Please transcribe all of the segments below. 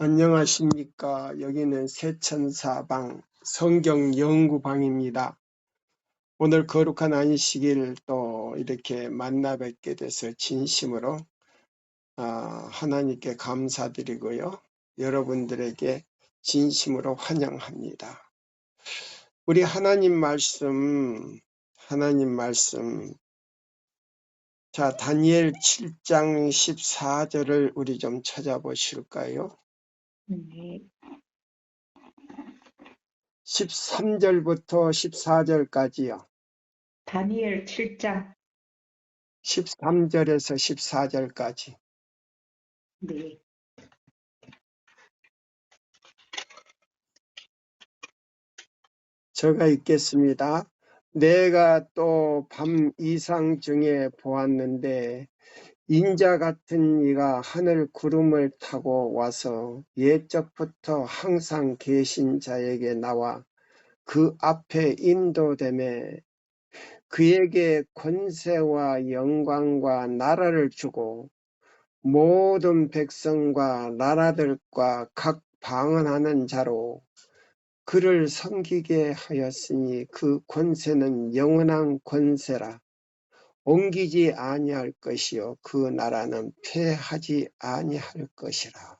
안녕하십니까. 여기는 새천사방 성경연구방입니다. 오늘 거룩한 안식일 또 이렇게 만나 뵙게 돼서 진심으로 하나님께 감사드리고요. 여러분들에게 진심으로 환영합니다. 우리 하나님 말씀 자, 다니엘 7장 14절을 우리 좀 찾아보실까요? 네. 13절부터 14절까지요. 다니엘 7장. 13절에서 14절까지. 네. 제가 읽겠습니다. 내가 또 밤 이상 중에 보았는데 인자 같은 이가 하늘 구름을 타고 와서 옛적부터 항상 계신 자에게 나와 그 앞에 인도되매 그에게 권세와 영광과 나라를 주고 모든 백성과 나라들과 각 방언하는 자로 그를 섬기게 하였으니 그 권세는 영원한 권세라. 옮기지 아니할 것이요 그 나라는 패하지 아니할 것이라.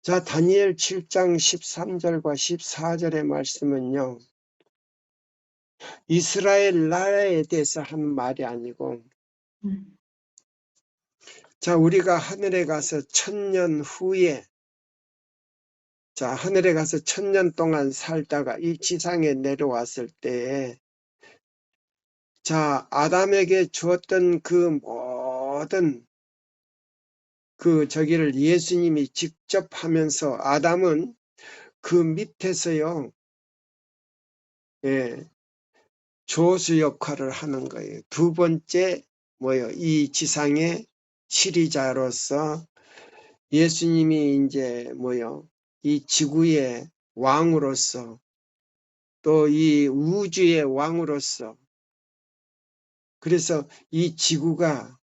자, 다니엘 7장 13절과 14절의 말씀은요, 이스라엘 나라에 대해서 하는 말이 아니고, 자, 우리가 하늘에 가서 1000년 후에, 자, 하늘에 가서 1000년 동안 살다가 이 지상에 내려왔을 때에, 자, 아담에게 주었던 그 모든 저기를 예수님이 직접 하면서 아담은 그 밑에서요, 예, 조수 역할을 하는 거예요. 두 번째, 이 지상의 치리자로서 예수님이 이제 이 지구의 왕으로서 또 이 우주의 왕으로서 그래서 이 지구가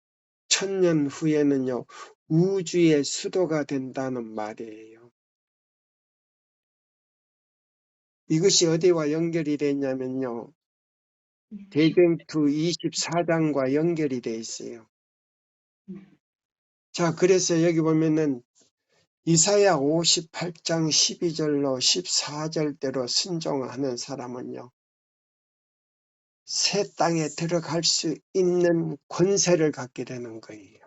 1000년 후에는요, 우주의 수도가 된다는 말이에요. 이것이 어디와 연결이 됐냐면요, 대경투 24장과 연결이 돼 있어요. 자, 그래서 여기 보면은 이사야 58장 12절로 14절대로 순종하는 사람은요, 새 땅에 들어갈 수 있는 권세를 갖게 되는 거예요.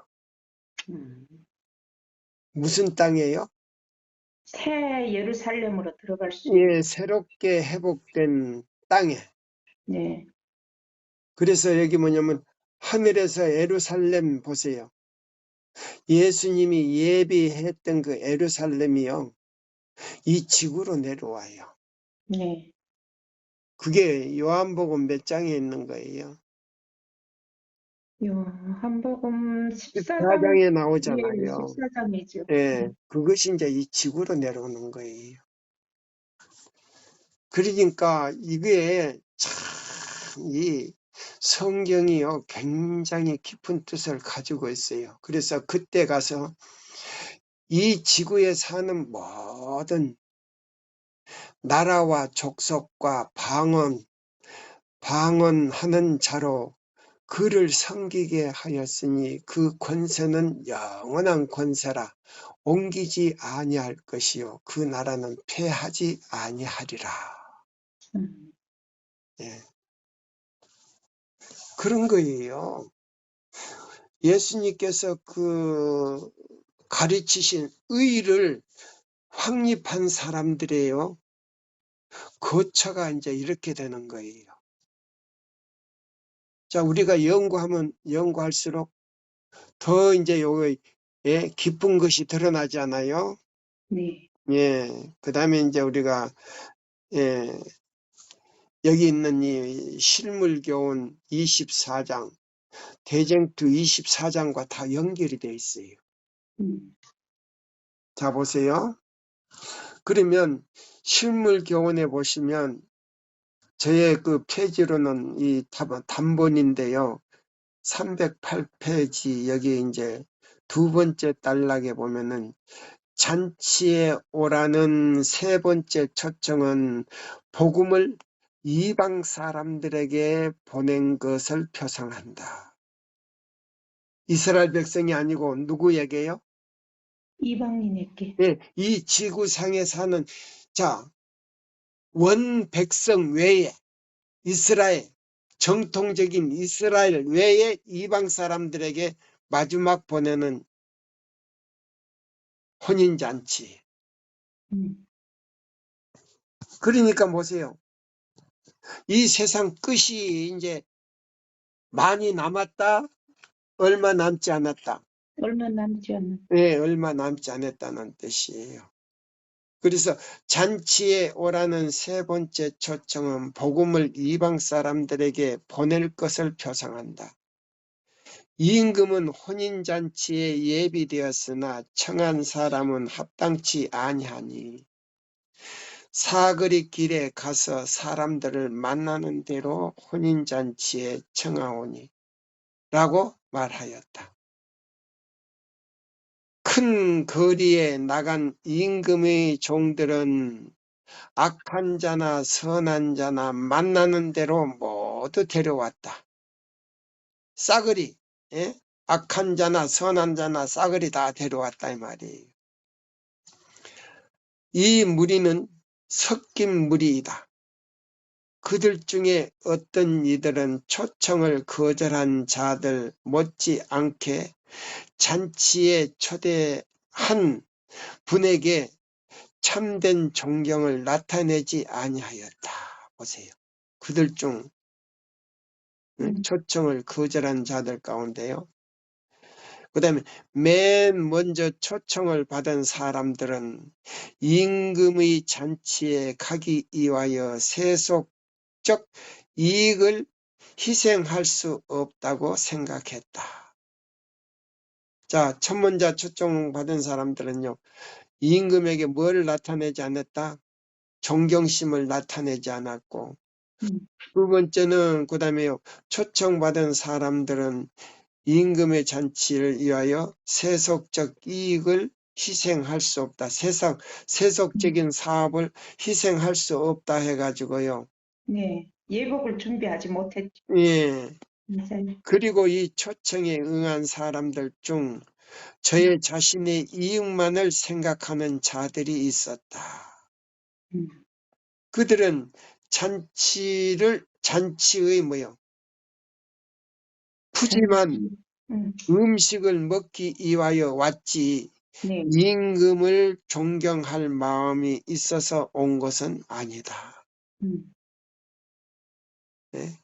무슨 땅이에요? 새 예루살렘으로 들어갈 수 있는. 예, 새롭게 회복된 땅에. 네. 그래서 여기 뭐냐면 하늘에서 예루살렘 보세요. 예수님이 예비했던 그 예루살렘이요, 이 지구로 내려와요. 네. 그게 요한복음 몇 장에 있는 거예요? 요한복음 14장. 14장에 예, 나오잖아요. 14장이죠. 예, 그것이 이제 이 지구로 내려오는 거예요. 그러니까 이게 참 이 성경이요, 굉장히 깊은 뜻을 가지고 있어요. 그래서 그때 가서 이 지구에 사는 모든 나라와 족속과 방언하는 자로 그를 섬기게 하였으니 그 권세는 영원한 권세라. 옮기지 아니할 것이요 그 나라는 패하지 아니하리라. 예. 그런 거예요. 예수님께서 그 가르치신 의를 확립한 사람들이에요. 거처가 이제 이렇게 되는 거예요. 자, 우리가 연구하면 연구할수록 더 이제 요거 깊은 것이 드러나잖아요. 네. 예. 그 다음에 이제 우리가 여기 있는 이 실물교훈 24장, 대쟁투 24장과 다 연결이 되어 있어요. 자, 보세요. 그러면 실물교훈에 보시면 저의 그 페이지로는 이 단본인데요. 308페이지 여기 이제 두 번째 단락에 보면은 잔치에 오라는 세 번째 초청은 복음을 이방 사람들에게 보낸 것을 표상한다. 이스라엘 백성이 아니고 누구에게요? 이방인에게. 예, 이 지구상에 사는 원 백성 외에 이스라엘, 정통적인 이스라엘 외에 이방 사람들에게 마지막 보내는 혼인잔치. 그러니까 보세요. 이 세상 끝이 이제 많이 남았다, 얼마 남지 않았다. 얼마 남지 않은. 네, 얼마 남지 않았다는 뜻이에요. 그래서 잔치에 오라는 세 번째 초청은 복음을 이방 사람들에게 보낼 것을 표상한다. 임금은 혼인잔치에 예비되었으나 청한 사람은 합당치 아니하니 사거리 길에 가서 사람들을 만나는 대로 혼인잔치에 청하오니 라고 말하였다. 큰 거리에 나간 임금의 종들은 악한 자나 선한 자나 만나는 대로 모두 데려왔다. 싸그리, 예? 악한 자나 선한 자나 싸그리 다 데려왔다 이 말이에요. 이 무리는 섞인 무리이다. 그들 중에 어떤 이들은 초청을 거절한 자들 못지않게 잔치에 초대한 분에게 참된 존경을 나타내지 아니하였다. 보세요. 그들 중 초청을 거절한 자들 가운데요. 그 다음에 맨 먼저 초청을 받은 사람들은 임금의 잔치에 가기 위하여 세속적 이익을 희생할 수 없다고 생각했다. 자, 첫 번째 초청받은 사람들은요. 임금에게 뭘 나타내지 않았다? 존경심을 나타내지 않았고 두 번째는 그 다음에 초청받은 사람들은 임금의 잔치를 위하여 세속적 이익을 희생할 수 없다. 세속적인 사업을 희생할 수 없다 해가지고요. 네, 예복을 준비하지 못했죠. 예. 맞아요. 그리고 이 초청에 응한 사람들 중 저의 자신의 이익만을 생각하는 자들이 있었다. 그들은 잔치의 뭐요? 푸짐한 음식을 먹기 위하여 왔지 네. 임금을 존경할 마음이 있어서 온 것은 아니다. 네.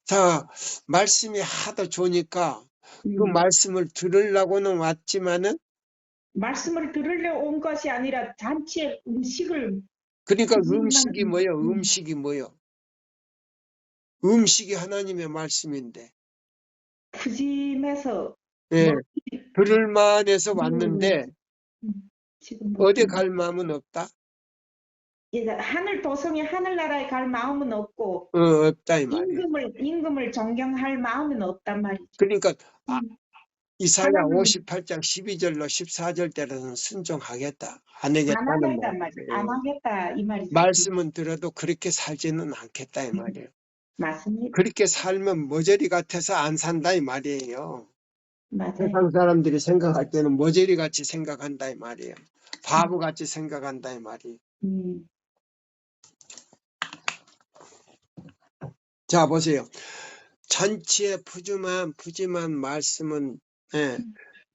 자, 말씀이 하도 좋으니까 그 말씀을 들으려고는 왔지만은 말씀을 들으려 온 것이 아니라 잔치에 음식을 그러니까 푸짐한 음식이 뭐요? 음식이 뭐요? 음식이 하나님의 말씀인데 푸짐해서 예, 먹기 들을만해서 왔는데 지금 어디 갈 마음은 없다? 하늘 도성의 하늘나라에 갈 마음은 없고 없다 이 말이에요. 임금을 존경할 마음은 없단 말이죠. 그러니까 이사야 하나님 58장 12절로 14절대로는 순종하겠다. 안 안 하겠다는 하겠단 말이죠. 안 말이에요. 하겠다 이 말이죠. 말씀은 들어도 그렇게 살지는 않겠다 이 말이에요. 맞습니다. 그렇게 살면 머저리 같아서 안 산다 이 말이에요. 맞아요. 세상 사람들이 생각할 때는 머저리 같이 생각한다 이 말이에요. 바보 같이 생각한다 이 말이에요. 자 보세요. 잔치의 푸짐한 말씀은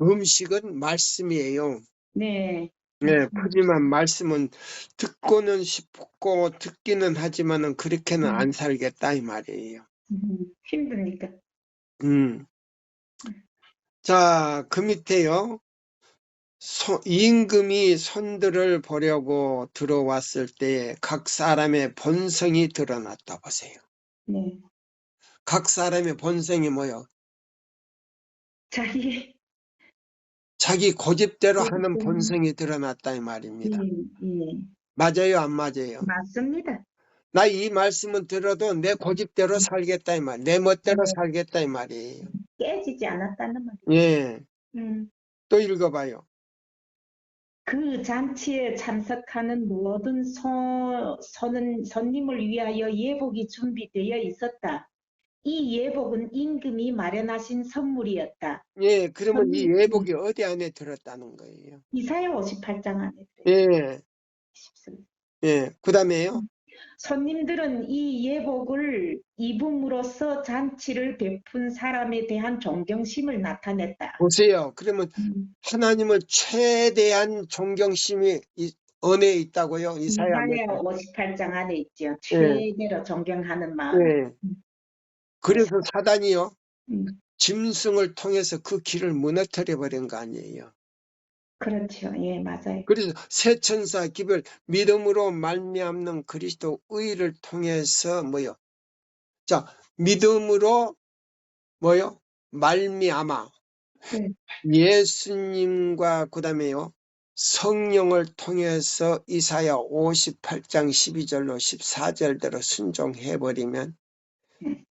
음식은 말씀이에요. 네. 네, 푸짐한 말씀은 듣고는 싶고 듣기는 하지만은 그렇게는 안 살겠다 이 말이에요. 힘드니까. 자, 그 밑에요. 임금이 손들을 보려고 들어왔을 때 각 사람의 본성이 드러났다 보세요. 네. 각 사람의 본성이 뭐요? 자기 고집대로 하는 본성이 드러났다 이 말입니다. 맞아요, 안 맞아요? 맞습니다. 나 이 말씀은 들어도 내 고집대로 살겠다 이 말, 내 멋대로 살겠다 이 말이에요. 깨지지 않았다는 말이에요. 예. 또 읽어봐요. 그 잔치에 참석하는 모든 손님을 위하여 예복이 준비되어 있었다. 이 예복은 임금이 마련하신 선물이었다. 예, 그러면 이 손님, 예복이 어디 안에 들었다는 거예요? 이사야 58장 안에 예, 들어있습니다. 예. 그 다음에요? 손님들은 이 예복을 입음으로써 잔치를 베푼 사람에 대한 존경심을 나타냈다. 보세요. 그러면 음, 하나님을 최대한 존경심이 언에 있다고요? 이사야 몇 이사야 장? 58장 안에 있죠. 예, 최대로 존경하는 마음. 예. 그래서 그래서 사단이요. 음, 짐승을 통해서 그 길을 무너뜨려 버린 거 아니에요. 그렇죠. 예, 맞아요. 그래서 새 천사 기별 믿음으로 말미암는 그리스도 의를 통해서 뭐요? 자, 믿음으로 뭐요? 말미암아 네. 예수님과 그다음에요. 성령을 통해서 이사야 58장 12절로 14절대로 순종해 버리면 음,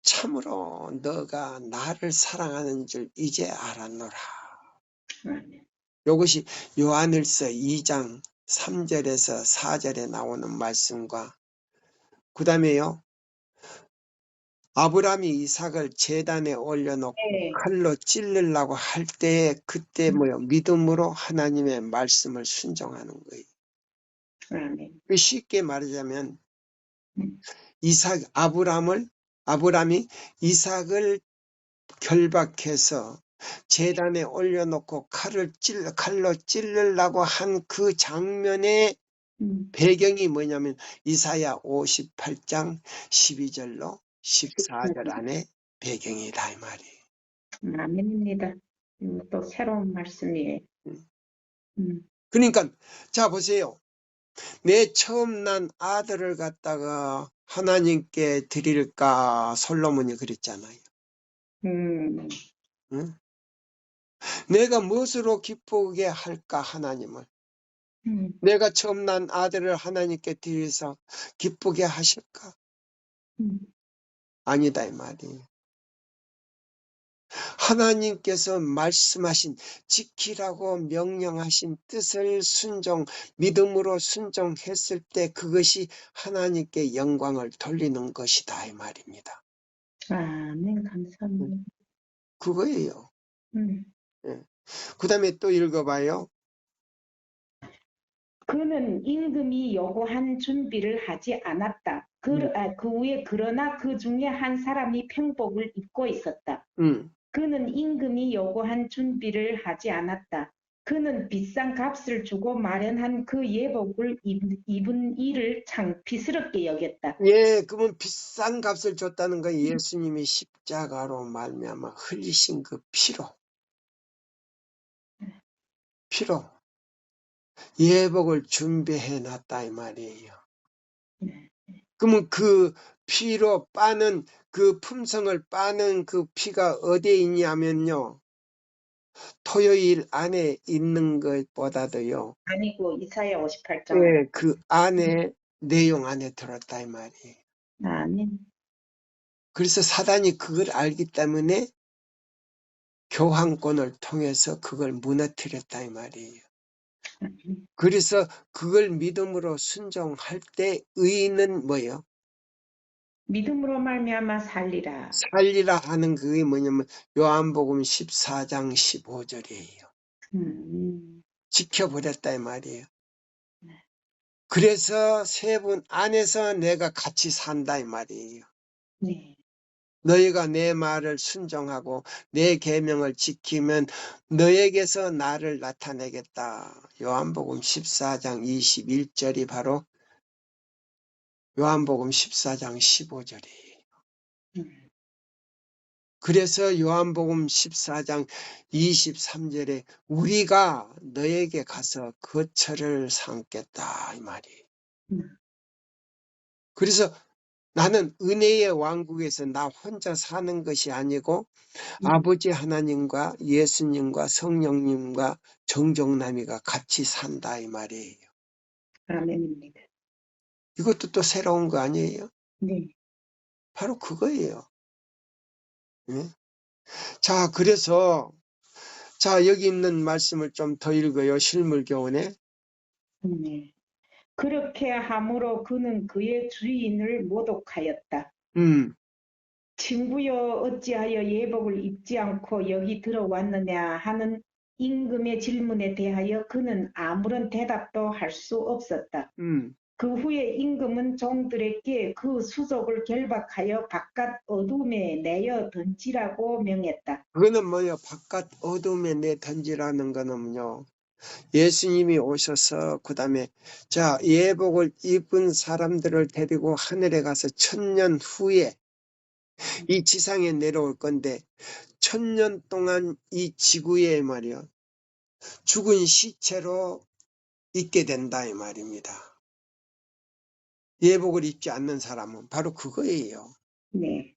참으로 너가 나를 사랑하는 줄 이제 알았노라. 음, 이것이 요한일서 2장 3절에서 4절에 나오는 말씀과 그 다음에요. 아브라함이 이삭을 제단에 올려놓고 네. 칼로 찔르려고 할 때에 그때 뭐요? 믿음으로 하나님의 말씀을 순종하는 거예요. 아멘. 쉽게 말하자면 음, 아브라함이 이삭을 결박해서 제단에 올려놓고 칼로 찔르려고 한 그 장면의 음, 배경이 뭐냐면 이사야 58장 12절로 14절 안에 배경이다 이 말이에요. 아멘입니다. 또 새로운 말씀이에요. 음. 음, 그러니까 자 보세요. 내 처음 난 아들을 갖다가 하나님께 드릴까 솔로몬이 그랬잖아요. 음, 응? 내가 무엇으로 기쁘게 할까 하나님을. 음, 내가 처음 난 아들을 하나님께 드려서 기쁘게 하실까? 음. 아니다 이 말이에요. 하나님께서 말씀하신 지키라고 명령하신 뜻을 믿음으로 순종했을 때 그것이 하나님께 영광을 돌리는 것이다 이 말입니다. 아멘. 감사합니다. 그거예요. 음. 예. 그 다음에 또 읽어봐요. 그는 임금이 요구한 준비를 하지 않았다. 음, 그 후에 그러나 그 중에 한 사람이 평복을 입고 있었다. 음. 그는 임금이 요구한 준비를 하지 않았다. 그는 비싼 값을 주고 마련한 그 예복을 입은 이를 창피스럽게 여겼다. 예, 그러면 비싼 값을 줬다는 건 예수님이 십자가로 말미암아 흘리신 그 피로 예복을 준비해 놨다 이 말이에요. 그러면 그 피로 빠는 그 품성을 빠는 그 피가 어디에 있냐면요. 토요일 안에 있는 것보다도요. 아니고 이사야 58장 안에. 예, 그 안에 내용 안에 들었다 이 말이에요. 아멘. 그래서 사단이 그걸 알기 때문에 교황권을 통해서 그걸 무너뜨렸다 이 말이에요. 그래서 그걸 믿음으로 순종할 때 의인은 뭐예요? 믿음으로 말미암아 살리라. 살리라 하는 그게 뭐냐면 요한복음 14장 15절이에요. 음, 지켜버렸다 이 말이에요. 그래서 세 분 안에서 내가 같이 산다 이 말이에요. 네. 너희가 내 말을 순종하고 내 계명을 지키면 너에게서 나를 나타내겠다. 요한복음 14장 21절이 바로 요한복음 14장 15절이에요. 음, 그래서 요한복음 14장 23절에 우리가 너에게 가서 거처를 삼겠다 이 말이에요. 음, 그래서 나는 은혜의 왕국에서 나 혼자 사는 것이 아니고 아버지 하나님과 예수님과 성령님과 정정남이가 같이 산다 이 말이에요. 아멘입니다. 이것도 또 새로운 거 아니에요? 네. 바로 그거예요. 예? 자, 그래서 자, 여기 있는 말씀을 좀 더 읽어요. 실물교훈에. 네. 그렇게 함으로 그는 그의 주인을 모독하였다. 음, 친구여 어찌하여 예복을 입지 않고 여기 들어왔느냐 하는 임금의 질문에 대하여 그는 아무런 대답도 할 수 없었다. 음. 그 후에 임금은 종들에게 그 수족을 결박하여 바깥 어둠에 내어 던지라고 명했다. 그거는 뭐요? 바깥 어둠에 내 던지라는 거는요. 예수님이 오셔서 그다음에 자, 예복을 입은 사람들을 데리고 하늘에 가서 1000년 후에 이 지상에 내려올 건데 1000년 동안 이 지구에 말이요. 죽은 시체로 있게 된다 이 말입니다. 예복을 입지 않는 사람은 바로 그거예요. 네,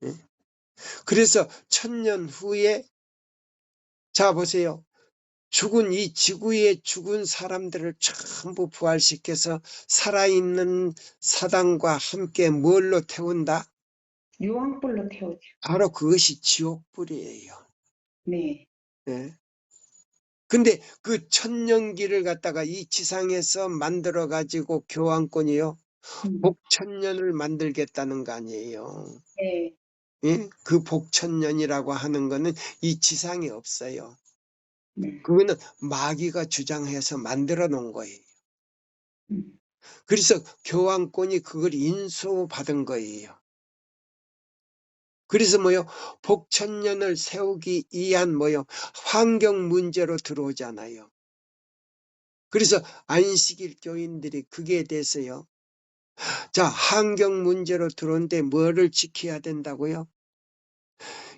예? 그래서 1000년 후에 자 보세요. 죽은 이 지구에 죽은 사람들을 전부 부활시켜서 살아있는 사단과 함께 뭘로 태운다? 유황불로 태우죠. 바로 그것이 지옥불이에요. 네, 예. 근데 그 천년기를 갖다가 이 지상에서 만들어 가지고 교환권이요. 복천년을 만들겠다는 거 아니에요. 네, 예? 그 복천년이라고 하는 거는 이 지상에 없어요. 네, 그거는 마귀가 주장해서 만들어 놓은 거예요. 음, 그래서 교황권이 그걸 인수받은 거예요. 그래서 뭐요? 복천년을 세우기 위한 뭐요? 환경 문제로 들어오잖아요. 그래서 안식일 교인들이 그게 돼서요. 자, 환경 문제로 들어오는데 뭐를 지켜야 된다고요?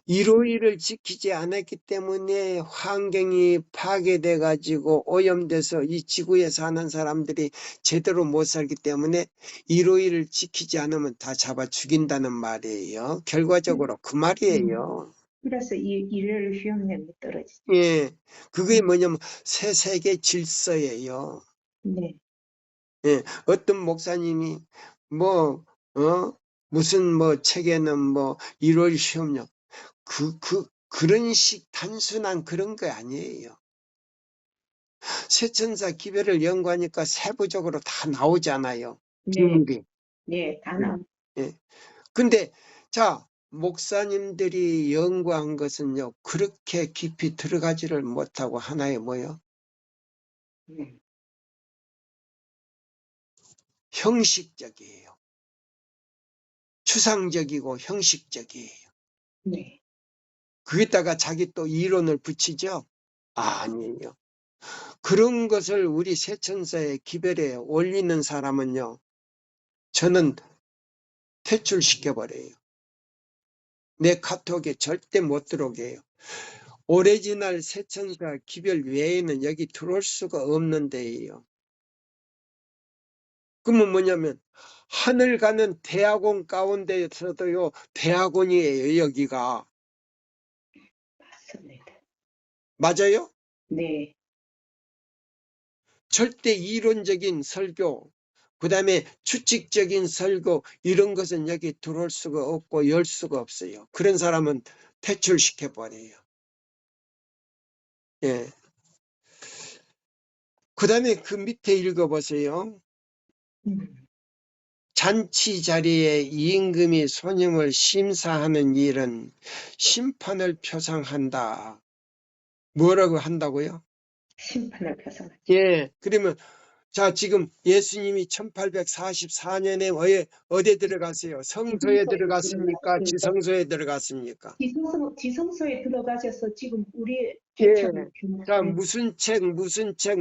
일요일을 지키지 않았기 때문에 환경이 파괴돼 가지고 오염돼서 이 지구에 사는 사람들이 제대로 못 살기 때문에 일요일을 지키지 않으면 다 잡아 죽인다는 말이에요. 결과적으로 그 말이에요. 그래서 이 일요일 휴학률이 떨어지죠. 예. 그게 뭐냐면 새 세계 질서예요. 네, 예. 어떤 목사님이 뭐, 무슨 뭐 책에는 뭐 일요일 시험요. 그런 식 단순한 그런 거 아니에요. 세천사 기별을 연구하니까 세부적으로 다 나오잖아요. 네, 비밀이. 네, 다 예. 나옵니다. 예. 근데 자, 목사님들이 연구한 것은요. 그렇게 깊이 들어가지를 못하고 하나의 뭐요? 형식적이에요. 추상적이고 형식적이에요. 네, 거기다가 자기 또 이론을 붙이죠? 아니에요. 그런 것을 우리 세천사의 기별에 올리는 사람은요. 저는 퇴출시켜버려요. 내 카톡에 절대 못 들어오게 해요. 오리지널 세천사 기별 외에는 여기 들어올 수가 없는 데예요. 그러면 뭐냐면 하늘 가는 대학원 가운데서도요. 대학원이에요. 여기가. 맞습니다. 맞아요? 네, 절대 이론적인 설교, 그 다음에 추측적인 설교 이런 것은 여기 들어올 수가 없고 열 수가 없어요. 그런 사람은 퇴출시켜버려요. 예. 그 다음에 그 밑에 읽어보세요. 잔치 자리에 임금이 손님을 심사하는 일은 심판을 표상한다. 뭐라고 한다고요? 심판을 표상하죠. 예. 그러면 자, 지금 예수님이 1844년에 어디에 들어갔어요? 성소에 들어갔습니까? 지성소에 들어갔습니까? 지성소에 들어가셔서 지금 우리의 예. 죄책을 자, 펴놓고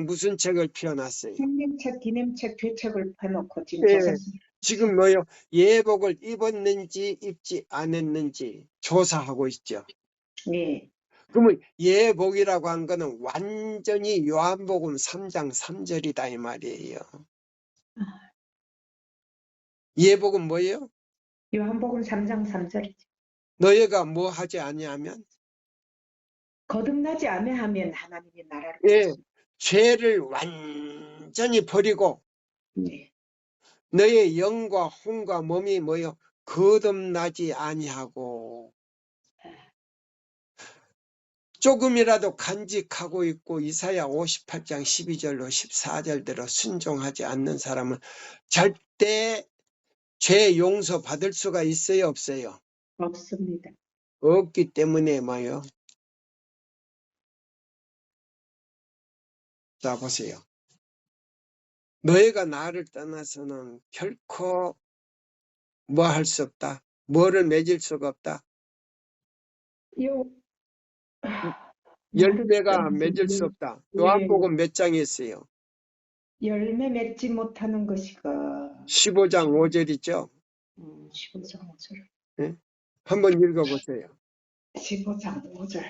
무슨 책을 펴놨어요? 생명책, 기념책, 죄책을 펴놓고 지금 예. 조사하시죠. 지금 뭐요? 예복을 입었는지 입지 않았는지 조사하고 있죠. 네, 그러면 예복이라고 한 거는 완전히 요한복음 3장 3절이다 이 말이에요. 예복은 뭐예요? 요한복음 3장 3절이죠. 너희가 뭐 하지 아니하면 거듭나지 아니하면 하나님의 나라를 볼 예, 수. 죄를 완전히 버리고 네, 너의 영과 혼과 몸이 뭐요? 거듭나지 아니하고 조금이라도 간직하고 있고 이사야 58장 12절로 14절대로 순종하지 않는 사람은 절대 죄 용서 받을 수가 있어요, 없어요? 없습니다. 없기 때문에 뭐요? 자, 보세요. 너희가 나를 떠나서는 결코 뭐 할 수 없다. 뭐를 맺을 수가 없다. 요 열매가 맺을 수 없다. 예, 요한복음 몇 장에 있어요? 열매 맺지 못하는 것이가 15장 5절이죠. 15장 5절. 예? 한번 읽어보세요. 15장 5절.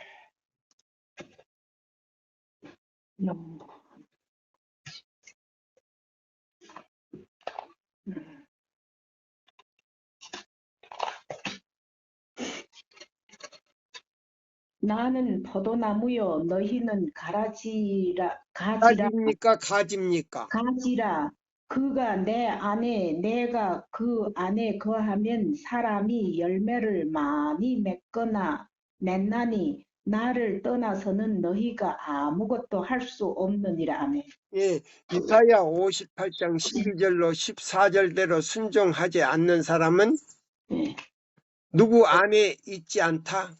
나는 포도나무요 너희는 가지라 가지입니까? 가지입니까? 가지라 그가 내 안에 내가 그 안에 거하면 사람이 열매를 많이 맺나니 나를 떠나서는 너희가 아무것도 할 수 없느니라. 아멘. 예, 이사야 58장 12절로 14절대로 순종하지 않는 사람은 예, 누구 안에 있지 않다?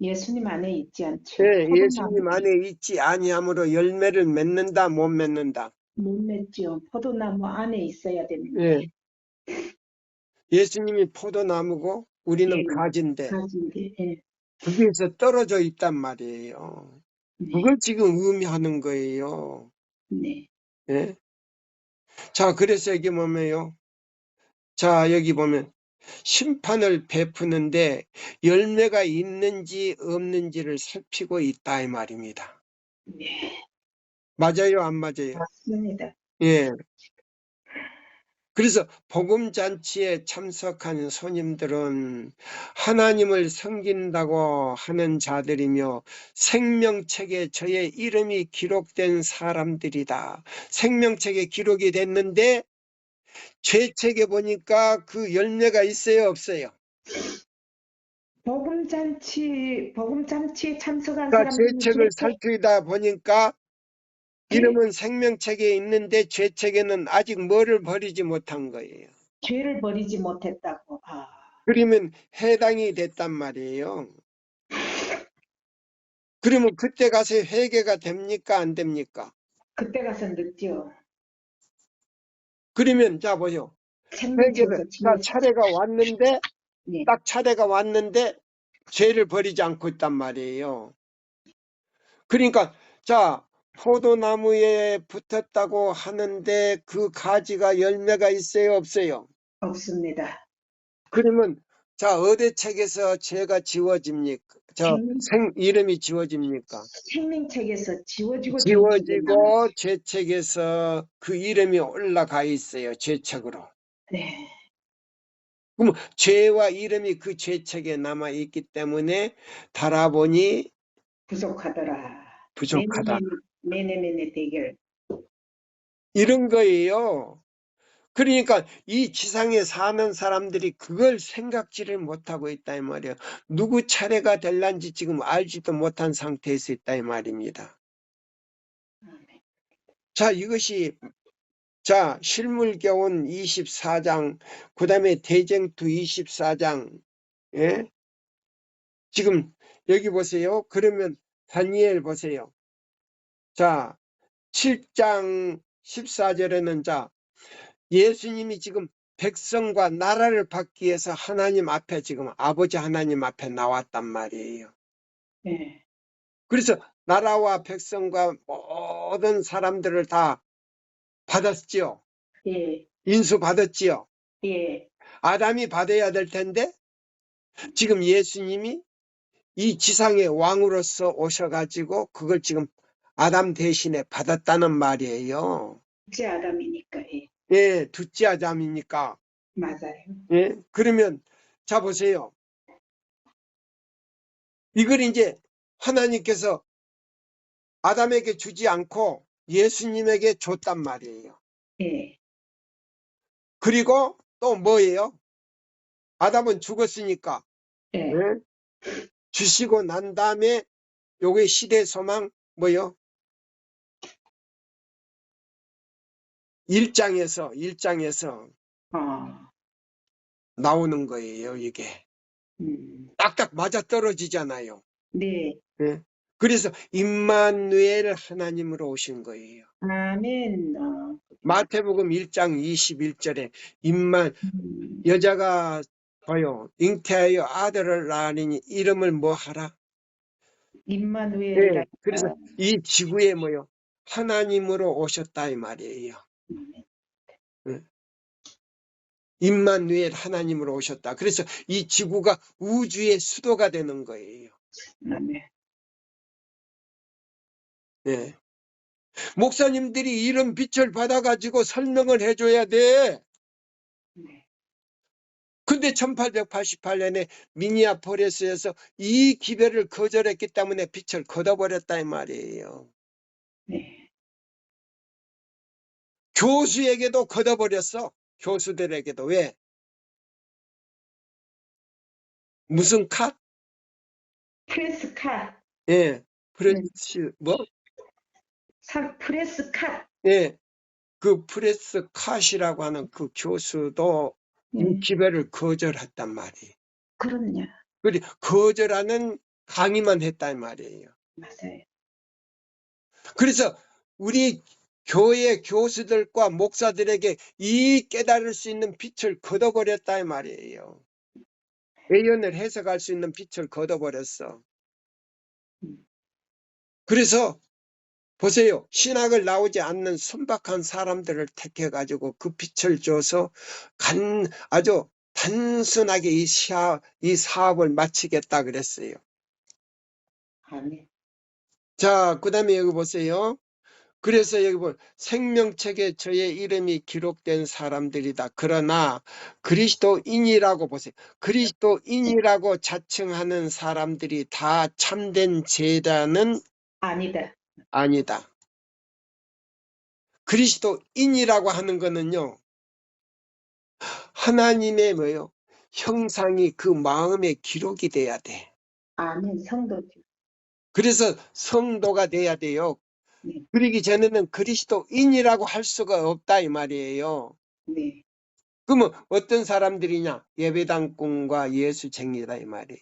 예수님 안에 있지 않죠. 예, 포도나무 예수님 안에 있지 아니함으로 열매를 맺는다, 못 맺는다? 못 맺죠. 포도나무 안에 있어야 됩니다. 예, 예수님이 포도나무고 우리는 예, 가지인데 가지인데, 예, 거기에서 떨어져 있단 말이에요. 네, 그걸 지금 의미하는 거예요. 네, 예? 자, 그래서 여기 보면요. 자, 여기 보면 심판을 베푸는데 열매가 있는지 없는지를 살피고 있다 이 말입니다. 네, 맞아요, 안 맞아요? 맞습니다. 예. 그래서 복음잔치에 참석한 손님들은 하나님을 섬긴다고 하는 자들이며 생명책에 저의 이름이 기록된 사람들이다. 생명책에 기록이 됐는데 죄책에 보니까 그 열매가 있어요, 없어요? 복음잔치에 참석한 그러니까 사람들은 죄책을 살피다 보니까 이름은 생명책에 있는데 죄책에는 아직 뭐를 버리지 못한 거예요. 죄를 버리지 못했다고. 그러면 해당이 됐단 말이에요. 그러면 그때 가서 회개가 됩니까? 안 됩니까? 그때 가서 늦죠. 그러면 자 보죠. 회개를 생명책에서 자 차례가 왔는데 네, 딱 차례가 왔는데 죄를 버리지 않고 있단 말이에요. 그러니까 자 포도나무에 붙었다고 하는데 그 가지가 열매가 있어요, 없어요? 없습니다. 그러면 자 어디 책에서 죄가 지워집니까? 이름이 지워집니까? 생명책에서 지워지고 죄책이 나는. 지워지고 죄책에서 그 이름이 올라가 있어요. 죄책으로. 네, 그럼 죄와 이름이 그 죄책에 남아 있기 때문에 달아보니 부족하더라. 부족하다. 매네매네 대결. 이런 거예요. 그러니까 이 지상에 사는 사람들이 그걸 생각지를 못하고 있다 이 말이에요. 누구 차례가 될란지 지금 알지도 못한 상태에서 있다 이 말입니다. 자, 이것이 자 실물교훈 24장 그 다음에 대쟁투 24장 예? 지금 여기 보세요. 그러면 다니엘 보세요. 자 7장 14절에는 자 예수님이 지금 백성과 나라를 받기 위해서 하나님 앞에 지금 아버지 하나님 앞에 나왔단 말이에요. 네, 그래서 나라와 백성과 모든 사람들을 다 받았지요. 예, 인수 받았지요. 예, 아담이 받아야 될 텐데 지금 예수님이 이 지상의 왕으로서 오셔가지고 그걸 지금 아담 대신에 받았다는 말이에요. 둘째 아담이니까. 예, 예, 둘째 아담이니까. 맞아요. 예, 그러면 자 보세요. 이걸 이제 하나님께서 아담에게 주지 않고 예수님에게 줬단 말이에요. 예, 그리고 또 뭐예요? 아담은 죽었으니까 예, 예? 주시고 난 다음에 요게 시대 소망 뭐요? 1장에서 아, 나오는 거예요, 이게. 딱딱 맞아 떨어지잖아요. 네. 예? 그래서 임마누엘 하나님으로 오신 거예요. 아멘. 마태복음 1장 21절에 음, 여자가 봐요. 잉태하여 아들을 낳으니 이름을 뭐 하라? 임마누엘이라. 예. 그래서 이 지구에 뭐요? 하나님으로 오셨다 이 말이에요. 예. 임마누엘 하나님으로 오셨다. 그래서 이 지구가 우주의 수도가 되는 거예요. 아멘. 예. 목사님들이 이런 빛을 받아가지고 설명을 해줘야 돼. 네. 근데 1888년에 미니아폴리스에서 이 기별을 거절했기 때문에 빛을 걷어버렸다 이 말이에요. 네. 교수에게도 걷어버렸어. 교수들에게도. 왜? 무슨 컷? 프레스 컷. 예. 네. 뭐? 프레스 컷. 예. 그 프레스 컷이라고 하는 그 교수도 이 네. 기별을 거절했단 말이에요. 그렇냐. 그리 거절하는 강의만 했단 말이에요. 맞아요. 그래서 우리 교회 교수들과 목사들에게 이 깨달을 수 있는 빛을 걷어버렸다 이 말이에요. 예언을 해석할 수 있는 빛을 걷어버렸어. 그래서 보세요. 신학을 나오지 않는 순박한 사람들을 택해가지고 그 빛을 줘서 아주 단순하게 이 사업을 마치겠다 그랬어요. 아멘. 자, 그 다음에 여기 보세요. 그래서 여기 보면 생명책에 저의 이름이 기록된 사람들이다. 그러나 그리스도인이라고 보세요. 그리스도인이라고 자칭하는 사람들이 다 참된 제자는 아니다. 아니다. 그리스도인이라고 하는 거는요. 하나님의 뭐요? 형상이 그 마음에 기록이 돼야 돼. 아멘. 성도죠. 그래서 성도가 돼야 돼요. 네. 그러기 전에는 그리스도인이라고 할 수가 없다 이 말이에요. 네. 그러면 어떤 사람들이냐? 예배당꾼과 예수쟁이다 이 말이에요.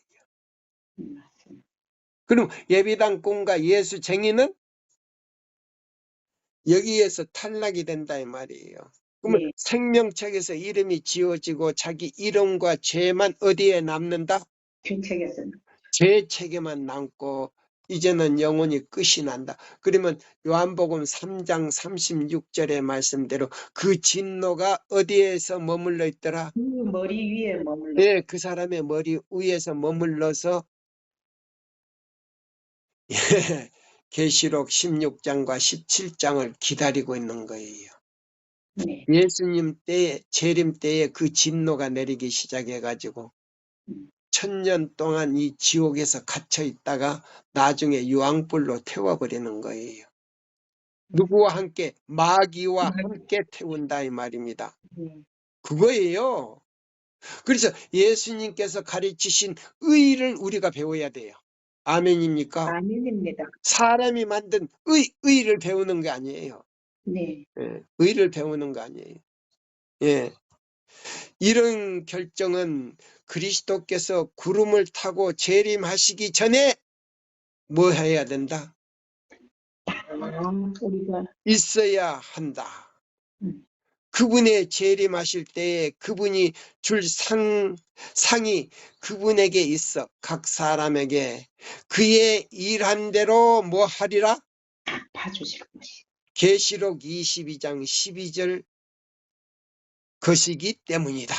맞습니다. 그럼 예배당꾼과 예수쟁이는 여기에서 탈락이 된다 이 말이에요. 그러면 네. 생명책에서 이름이 지워지고 자기 이름과 죄만 어디에 남는다? 죄책에서는. 죄 책에만 남고 이제는 영원히 끝이 난다. 그러면 요한복음 3장 36절의 말씀대로 그 진노가 어디에서 머물러 있더라? 그 머리 위에 머물러. 네, 그 사람의 머리 위에서 머물러서 계시록 16장과 17장을 기다리고 있는 거예요. 네. 예수님 때 재림 때에 그 진노가 내리기 시작해가지고 1000년 동안 이 지옥에서 갇혀 있다가 나중에 유황불로 태워버리는 거예요. 누구와 함께? 마귀와 함께 태운다 이 말입니다. 그거예요. 그래서 예수님께서 가르치신 의를 우리가 배워야 돼요. 아멘입니까? 아멘입니다. 사람이 만든 의를 배우는 게 아니에요. 네. 예, 의를 배우는 거 아니에요. 예. 이런 결정은 그리스도께서 구름을 타고 재림하시기 전에 뭐 해야 된다? 우리가 있어야 한다. 음. 그분의 재림하실 때에 그분이 줄 상이 그분에게 있어. 각 사람에게 그의 일한 대로 뭐 하리라? 봐주실 것이. 계시록 22장 12절 것이기 때문이다.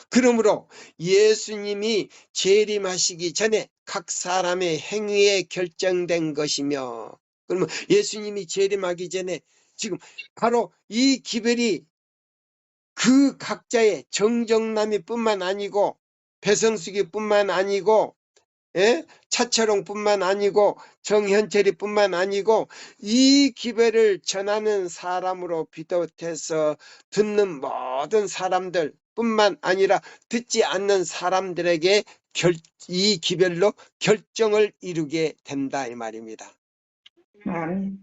그러므로 예수님이 재림하시기 전에 각 사람의 행위에 결정된 것이며, 그러면 예수님이 재림하기 전에 지금 바로 이 기별이 그 각자의 정정남이뿐만 아니고 배성수기뿐만 아니고 차철홍뿐만 아니고 정현철이뿐만 아니고 이 기별을 전하는 사람으로 비롯해서 듣는 모든 사람들 뿐만 아니라 듣지 않는 사람들에게 이 기별로 결정을 이루게 된다 이 말입니다. 아멘.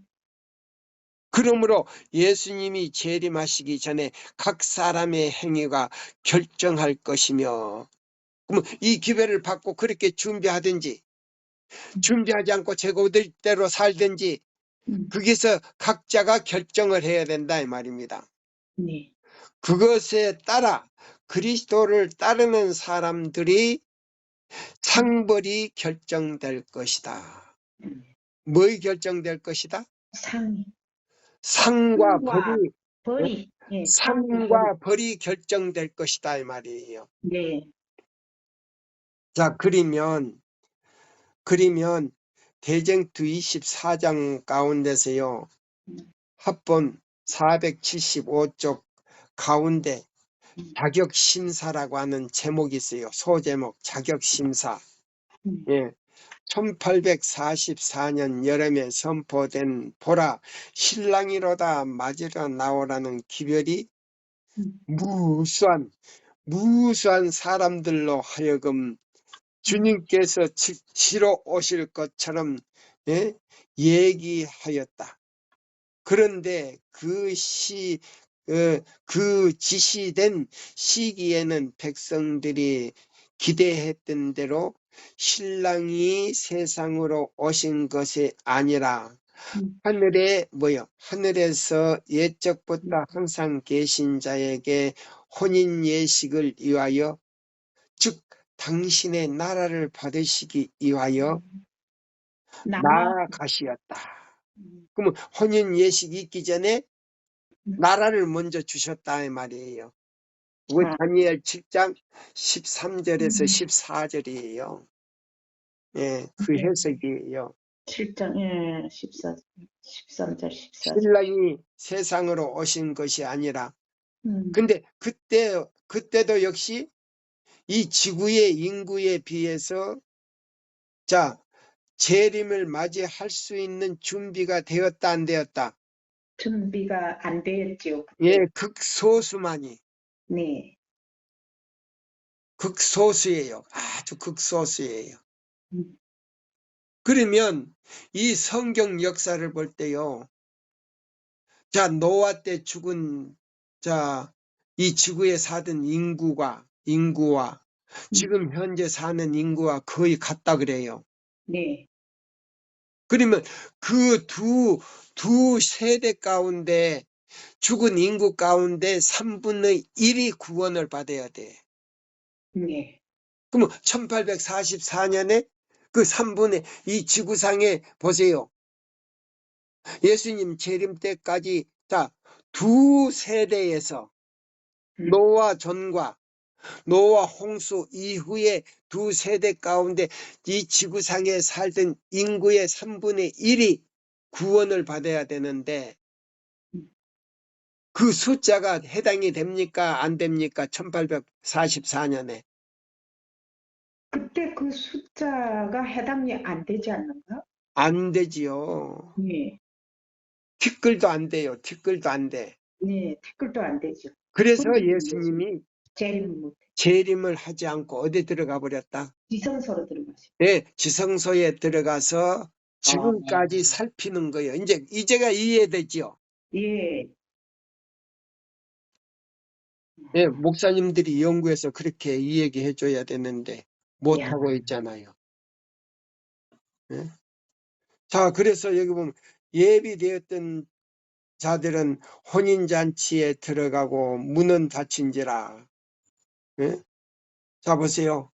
그러므로 예수님이 재림하시기 전에 각 사람의 행위가 결정할 것이며, 그럼 이 기별을 받고 그렇게 준비하든지 준비하지 않고 제고대로 살든지 거기서 각자가 결정을 해야 된다 이 말입니다. 네. 그것에 따라 그리스도를 따르는 사람들이 상벌이 결정될 것이다. 뭐이 결정될 것이다? 상과 상과 벌이, 벌이, 예, 상과 벌이. 상과 벌이 결정될 것이다 이 말이에요. 네. 자, 그러면 대쟁투 24장 가운데서요, 합본 475쪽 가운데 자격심사라고 하는 제목이 있어요. 소제목 자격심사. 예. 1844년 여름에 선포된 보라 신랑이로다 맞으러 나오라는 기별이 무수한 사람들로 하여금 주님께서 치러 오실 것처럼, 예? 얘기하였다. 그런데 그 지시된 시기에는 백성들이 기대했던 대로 신랑이 세상으로 오신 것이 아니라 하늘에서 옛적부터 항상 계신 자에게 혼인 예식을 위하여, 즉 당신의 나라를 받으시기 위하여 나아가시었다. 그러면 혼인 예식이 있기 전에 나라를 먼저 주셨다 이 말이에요. 그거 다니엘 7장 13절에서 14절이에요. 예, 그 해석이에요. 7장, 예, 13절, 14절. 신랑이 세상으로 오신 것이 아니라, 근데 그때도 역시 이 지구의 인구에 비해서, 자, 재림을 맞이할 수 있는 준비가 되었다 안 되었다? 준비가 안 되었죠. 예, 극소수만이. 네. 극소수예요. 아주 극소수예요. 음. 그러면 이 성경 역사를 볼 때요, 자, 노아 때 죽은, 자, 이 지구에 사던 인구와 지금 현재 사는 인구와 거의 같다 그래요. 네. 그러면 그 두 세대 가운데 죽은 인구 가운데 3분의 1이 구원을 받아야 돼. 네. 그러면 1844년에 그 3분의 이 지구상에 보세요. 예수님 재림 때까지 두 세대에서 노아 전과 노아 홍수 이후에 두 세대 가운데 이 지구상에 살던 인구의 3분의 1이 구원을 받아야 되는데, 그 숫자가 해당이 됩니까? 안 됩니까? 1844년에. 그때 그 숫자가 해당이 안 되지 않는가? 안 되지요. 네. 티끌도 안 돼요. 티끌도 안 돼. 네. 댓글도 안 되죠. 그래서 그러면 예수님이 재림을 못해. 재림을 하지 않고 어디 들어가 버렸다? 지성소로 들어가죠. 네, 지성소에 들어가서 지금까지 살피는 거예요. 이제가 이해되죠? 예. 네, 목사님들이 연구해서 그렇게 이 얘기 해줘야 되는데 못하고 있잖아요. 네? 자, 그래서 여기 보면 예비되었던 자들은 혼인잔치에 들어가고 문은 닫힌지라. 네? 자, 보세요.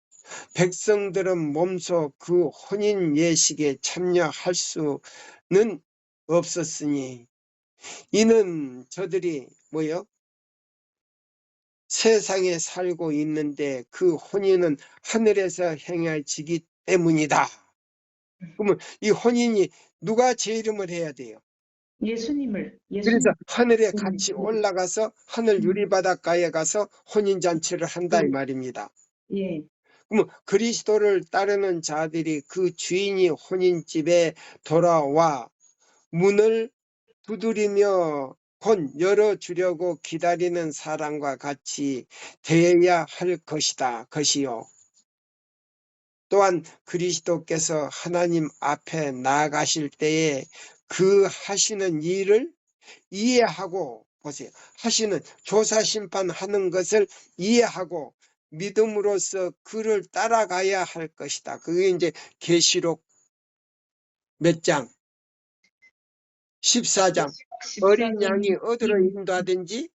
백성들은 몸소 그 혼인 예식에 참여할 수는 없었으니 이는 저들이 세상에 살고 있는데 그 혼인은 하늘에서 행해지기 때문이다. 그러면 이 혼인이 누가 재림을 해야 돼요? 예수님을 그래서 하늘에 같이 올라가서 하늘 유리바닷가에 가서 혼인잔치를 한다 이 말입니다. 예. 그럼 그리스도를 따르는 자들이 그 주인이 혼인집에 돌아와 문을 두드리며 곧 열어주려고 기다리는 사람과 같이 대해야 할 것이요. 또한 그리스도께서 하나님 앞에 나아가실 때에 그 하시는 일을 이해하고, 보세요. 하시는 조사 심판하는 것을 이해하고 믿음으로써 그를 따라가야 할 것이다. 그게 이제 계시록 몇 장? 14장. 어린 양이 14장 어디로 인도하든지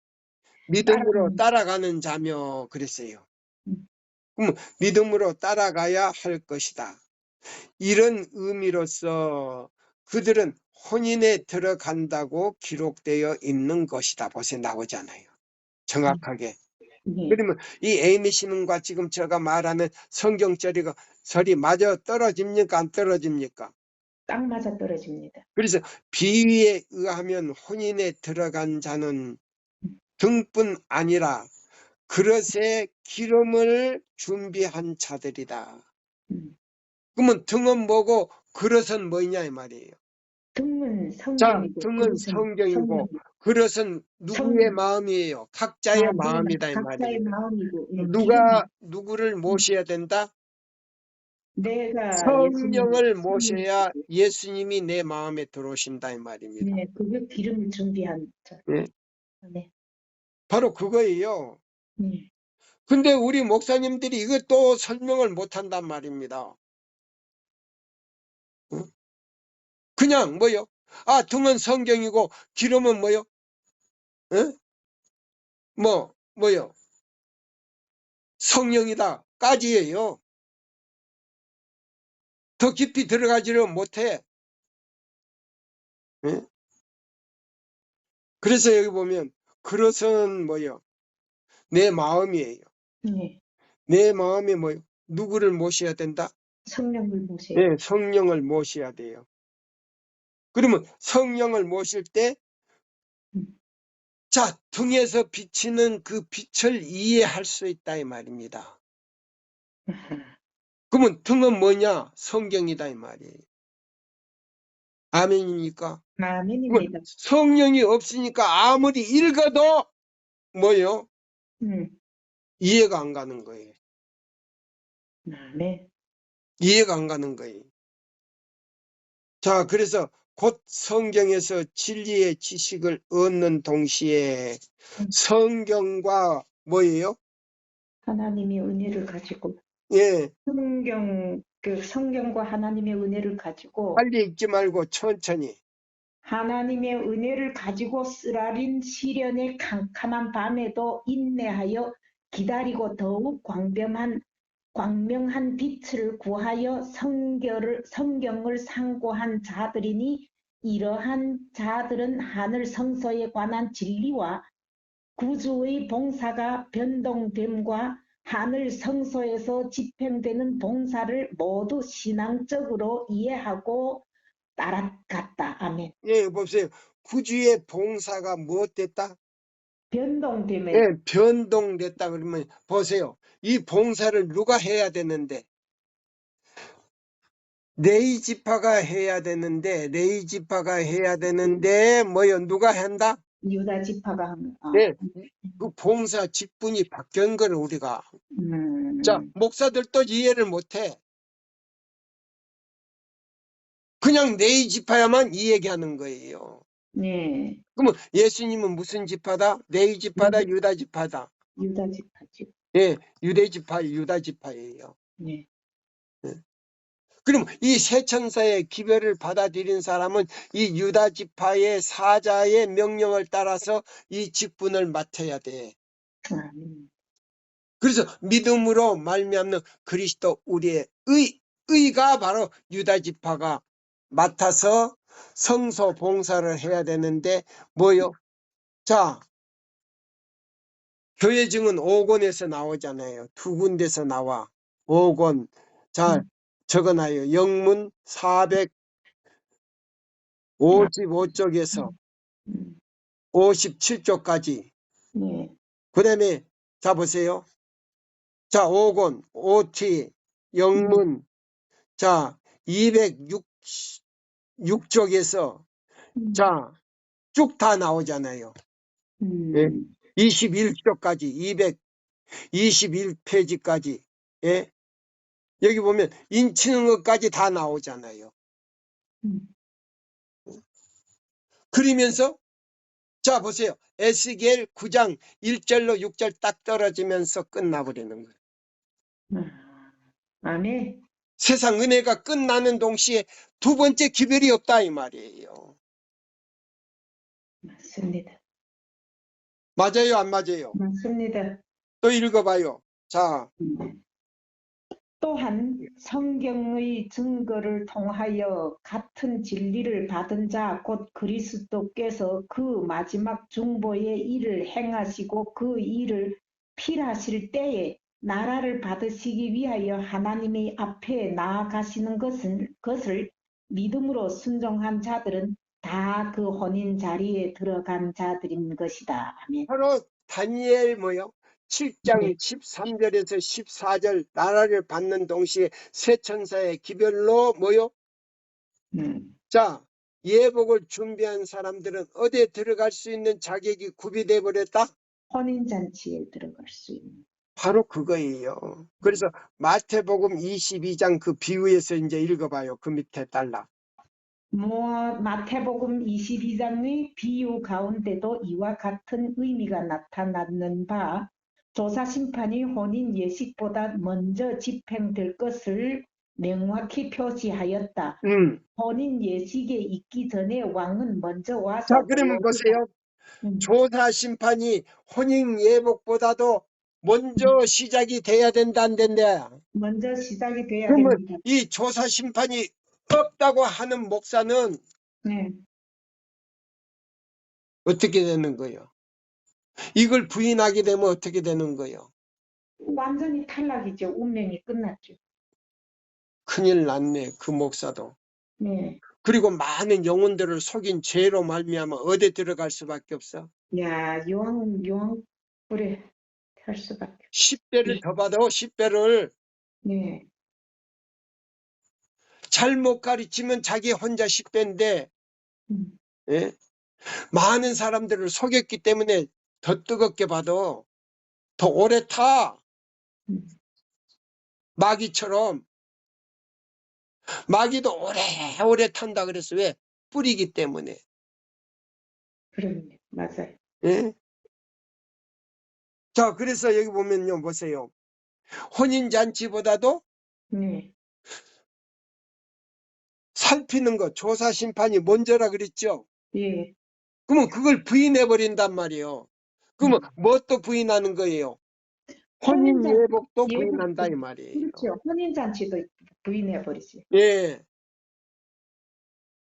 믿음으로 따라가는 따라가는 자며 그랬어요. 음, 그럼 믿음으로 따라가야 할 것이다. 이런 의미로서 그들은 혼인에 들어간다고 기록되어 있는 것이다. 보세요. 나오잖아요. 정확하게. 네, 그러면 이 에이미 시민과 지금 제가 말하는 성경절이 맞아 떨어집니까? 안 떨어집니까? 딱 맞아 떨어집니다. 그래서 비유에 의하면 혼인에 들어간 자는 등뿐 아니라 그릇에 기름을 준비한 자들이다. 음. 그러면 등은 뭐고 그릇은 뭐냐 이 말이에요. 등은 자, 성경이고 등은 그릇은 성경이고 성령, 그릇은 누구의 성령. 마음이에요? 각자의 네, 마음이다 이 각자의 말입니다. 마음이고, 예, 기름이. 누구를 모셔야 된다? 내가 예수님을 성령을 성령, 모셔야 예수님이 내 마음에 들어오신다 이 말입니다. 네, 그게 기름을 준비한 자. 예, 네, 바로 그거예요. 네, 근데 우리 목사님들이 이것도 설명을 못한단 말입니다. 응? 그냥 뭐요? 아, 등은 성경이고 기름은 뭐요? 응? 뭐요? 성령이다 까지예요. 더 깊이 들어가지를 못해. 응? 그래서 여기 보면 그릇은 뭐요? 내 마음이에요. 네. 내 마음이 뭐요? 누구를 모셔야 된다? 성령을 모세요. 네, 성령을 모셔야 돼요. 그러면 성령을 모실 때, 음. 자, 등에서 비치는 그 빛을 이해할 수 있다 이 말입니다. 그러면 등은 뭐냐? 성경이다 이 말이에요. 아멘입니까? 그러면 아멘입니다. 성령이 없으니까 아무리 읽어도 뭐요? 음, 이해가 안 가는 거예요. 아멘. 이해가 안 가는 거예요. 자, 그래서 곧 성경에서 진리의 지식을 얻는 동시에 성경과 뭐예요? 하나님의 은혜를 가지고 예, 성경과 하나님의 은혜를 가지고 빨리 읽지 말고 천천히. 하나님의 은혜를 가지고 쓰라린 시련의 캄캄한 밤에도 인내하여 기다리고 더욱 광명한 빛을 구하여 성경을 상고한 자들이니 이러한 자들은 하늘 성서에 관한 진리와 구주의 봉사가 변동됨과 하늘 성서에서 집행되는 봉사를 모두 신앙적으로 이해하고 따라갔다. 아멘. 예, 보세요. 구주의 봉사가 무엇됐다? 변동됨에 예, 변동됐다 그러면 보세요. 이 봉사를 누가 해야 되는데? 레위 지파가 해야 되는데, 뭐요? 누가 한다? 유다 지파가 한 네, 그 봉사 직분이 바뀐 거를 우리가. 자, 목사들도 이해를 못해. 그냥 레위 지파야만 이 얘기하는 거예요. 네, 그러면 예수님은 무슨 지파다? 레위 지파다, 유다 지파다. 유다 지파죠. 예, 유대 지파, 유다 지파예요. 네, 예. 그럼 이 세 천사의 기별을 받아들인 사람은 이 유다 지파의 사자의 명령을 따라서 이 직분을 맡아야 돼. 아멘. 그래서 믿음으로 말미암는 그리스도 우리의 의가 바로 유다 지파가 맡아서 성소 봉사를 해야 되는데 뭐요? 자, 교회 증은 5권에서 나오잖아요. 두 군데서 나와. 5권. 자, 적어놔요. 영문 455쪽에서 음, 57쪽까지. 네, 그 다음에 자 보세요. 자, 5권, OT, 영문. 자, 206쪽에서 자, 쭉 다 나오잖아요. 예? 21조까지 221페이지까지 예? 여기 보면 인치는 것까지 다 나오잖아요. 그러면서 자 보세요. 에스겔 9장 1절로 6절 딱 떨어지면서 끝나버리는 거예요. 아멘. 세상 은혜가 끝나는 동시에 두 번째 기별이 없다 이 말이에요. 맞습니다. 맞아요, 안 맞아요? 맞습니다. 또 읽어봐요. 자, 또한 성경의 증거를 통하여 같은 진리를 받은 자 곧 그리스도께서 그 마지막 중보의 일을 행하시고 그 일을 필하실 때에 나라를 받으시기 위하여 하나님의 앞에 나아가시는 것을 믿음으로 순종한 자들은 다 그 혼인 자리에 들어간 자들인 것이다. 아멘. 바로 다니엘 뭐요? 7장 13절에서 14절 나라를 받는 동시에 세 천사의 기별로 뭐요? 자, 예복을 준비한 사람들은 어디에 들어갈 수 있는 자격이 구비돼 버렸다? 혼인잔치에 들어갈 수 있는. 바로 그거예요. 그래서 마태복음 22장 그 비유에서 이제 읽어봐요. 그 밑에 달라. 마태복음 22장의 비유 가운데도 이와 같은 의미가 나타나는 바 조사 심판이 혼인 예식보다 먼저 집행될 것을 명확히 표시하였다. 혼인 예식에 있기 전에 왕은 먼저 와서 자, 그러면 보세요. 조사 심판이 혼인 예복보다도 먼저 시작이 돼야 된다, 안 된다. 먼저 시작이 돼야 그러면 됩니다. 이 조사 심판이 없다고 하는 목사는 네. 어떻게 되는 거예요? 이걸 부인하게 되면 어떻게 되는 거예요? 완전히 탈락이죠. 운명이 끝났죠. 큰일 났네, 그 목사도. 네. 그리고 많은 영혼들을 속인 죄로 말미암아 어디 들어갈 수밖에 없어. 야, 요한불에 탈 수밖에. 10배를 더 받아, 10배를. 네. 잘못 가르치면 자기 혼자 10배인데 예? 많은 사람들을 속였기 때문에 더 뜨겁게 받아. 더 오래 타. 마귀처럼. 마귀도 오래 탄다 그랬어. 왜? 뿌리기 때문에. 그럼요. 맞아요. 예? 자, 그래서 여기 보면요, 보세요. 혼인잔치보다도 네. 살피는 것, 조사 심판이 먼저라 그랬죠. 예. 그러면 그걸 부인해버린단 말이에요. 그러면 뭣도 부인하는 거예요? 혼인 예복도 부인한다 이 말이에요. 그렇죠. 혼인잔치도 부인해버리지. 예.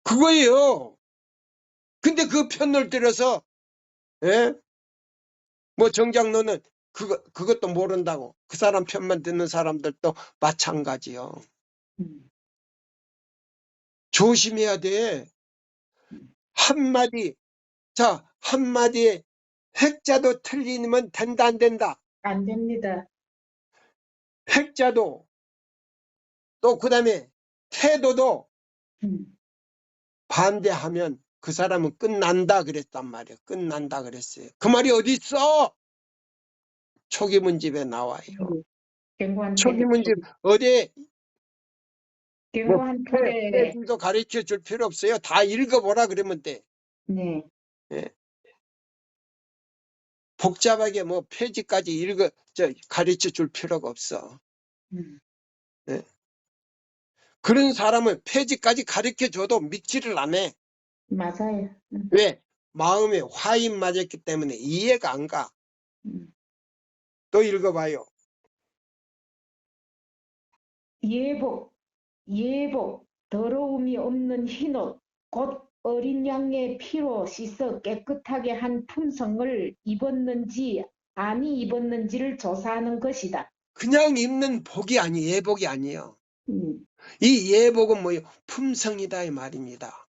그거예요. 근데 그 편을 들어서, 예? 뭐 정장로는 그것도 모른다고. 그 사람 편만 듣는 사람들도 마찬가지요. 조심해야 돼. 한마디, 자, 한마디에 핵자도 틀리면 된다, 안 된다. 안 됩니다. 핵자도, 또 그 다음에 태도도 반대하면 그 사람은 끝난다 그랬단 말이에요. 끝난다 그랬어요. 그 말이 어디 있어? 초기문집에 나와요. 견고한 초기문집 어디 뭐 견고한 토대. 페이지도 가르쳐 줄 필요 없어요. 다 읽어보라 그러면 돼. 네. 예. 복잡하게 뭐 페이지까지 가르쳐 줄 필요가 없어. 예. 그런 사람은 페이지까지 가르쳐 줘도 믿지를 않아. 맞아요. 왜? 마음에 화인 맞았기 때문에 이해가 안 가. 또 읽어봐요. 예복, 더러움이 없는 흰옷, 곧 어린 양의 피로 씻어 깨끗하게 한 품성을 입었는지 아니 입었는지를 조사하는 것이다. 그냥 입는 복이 아니 예복이 아니에요. 이 예복은 뭐예요? 품성이다 이 말입니다.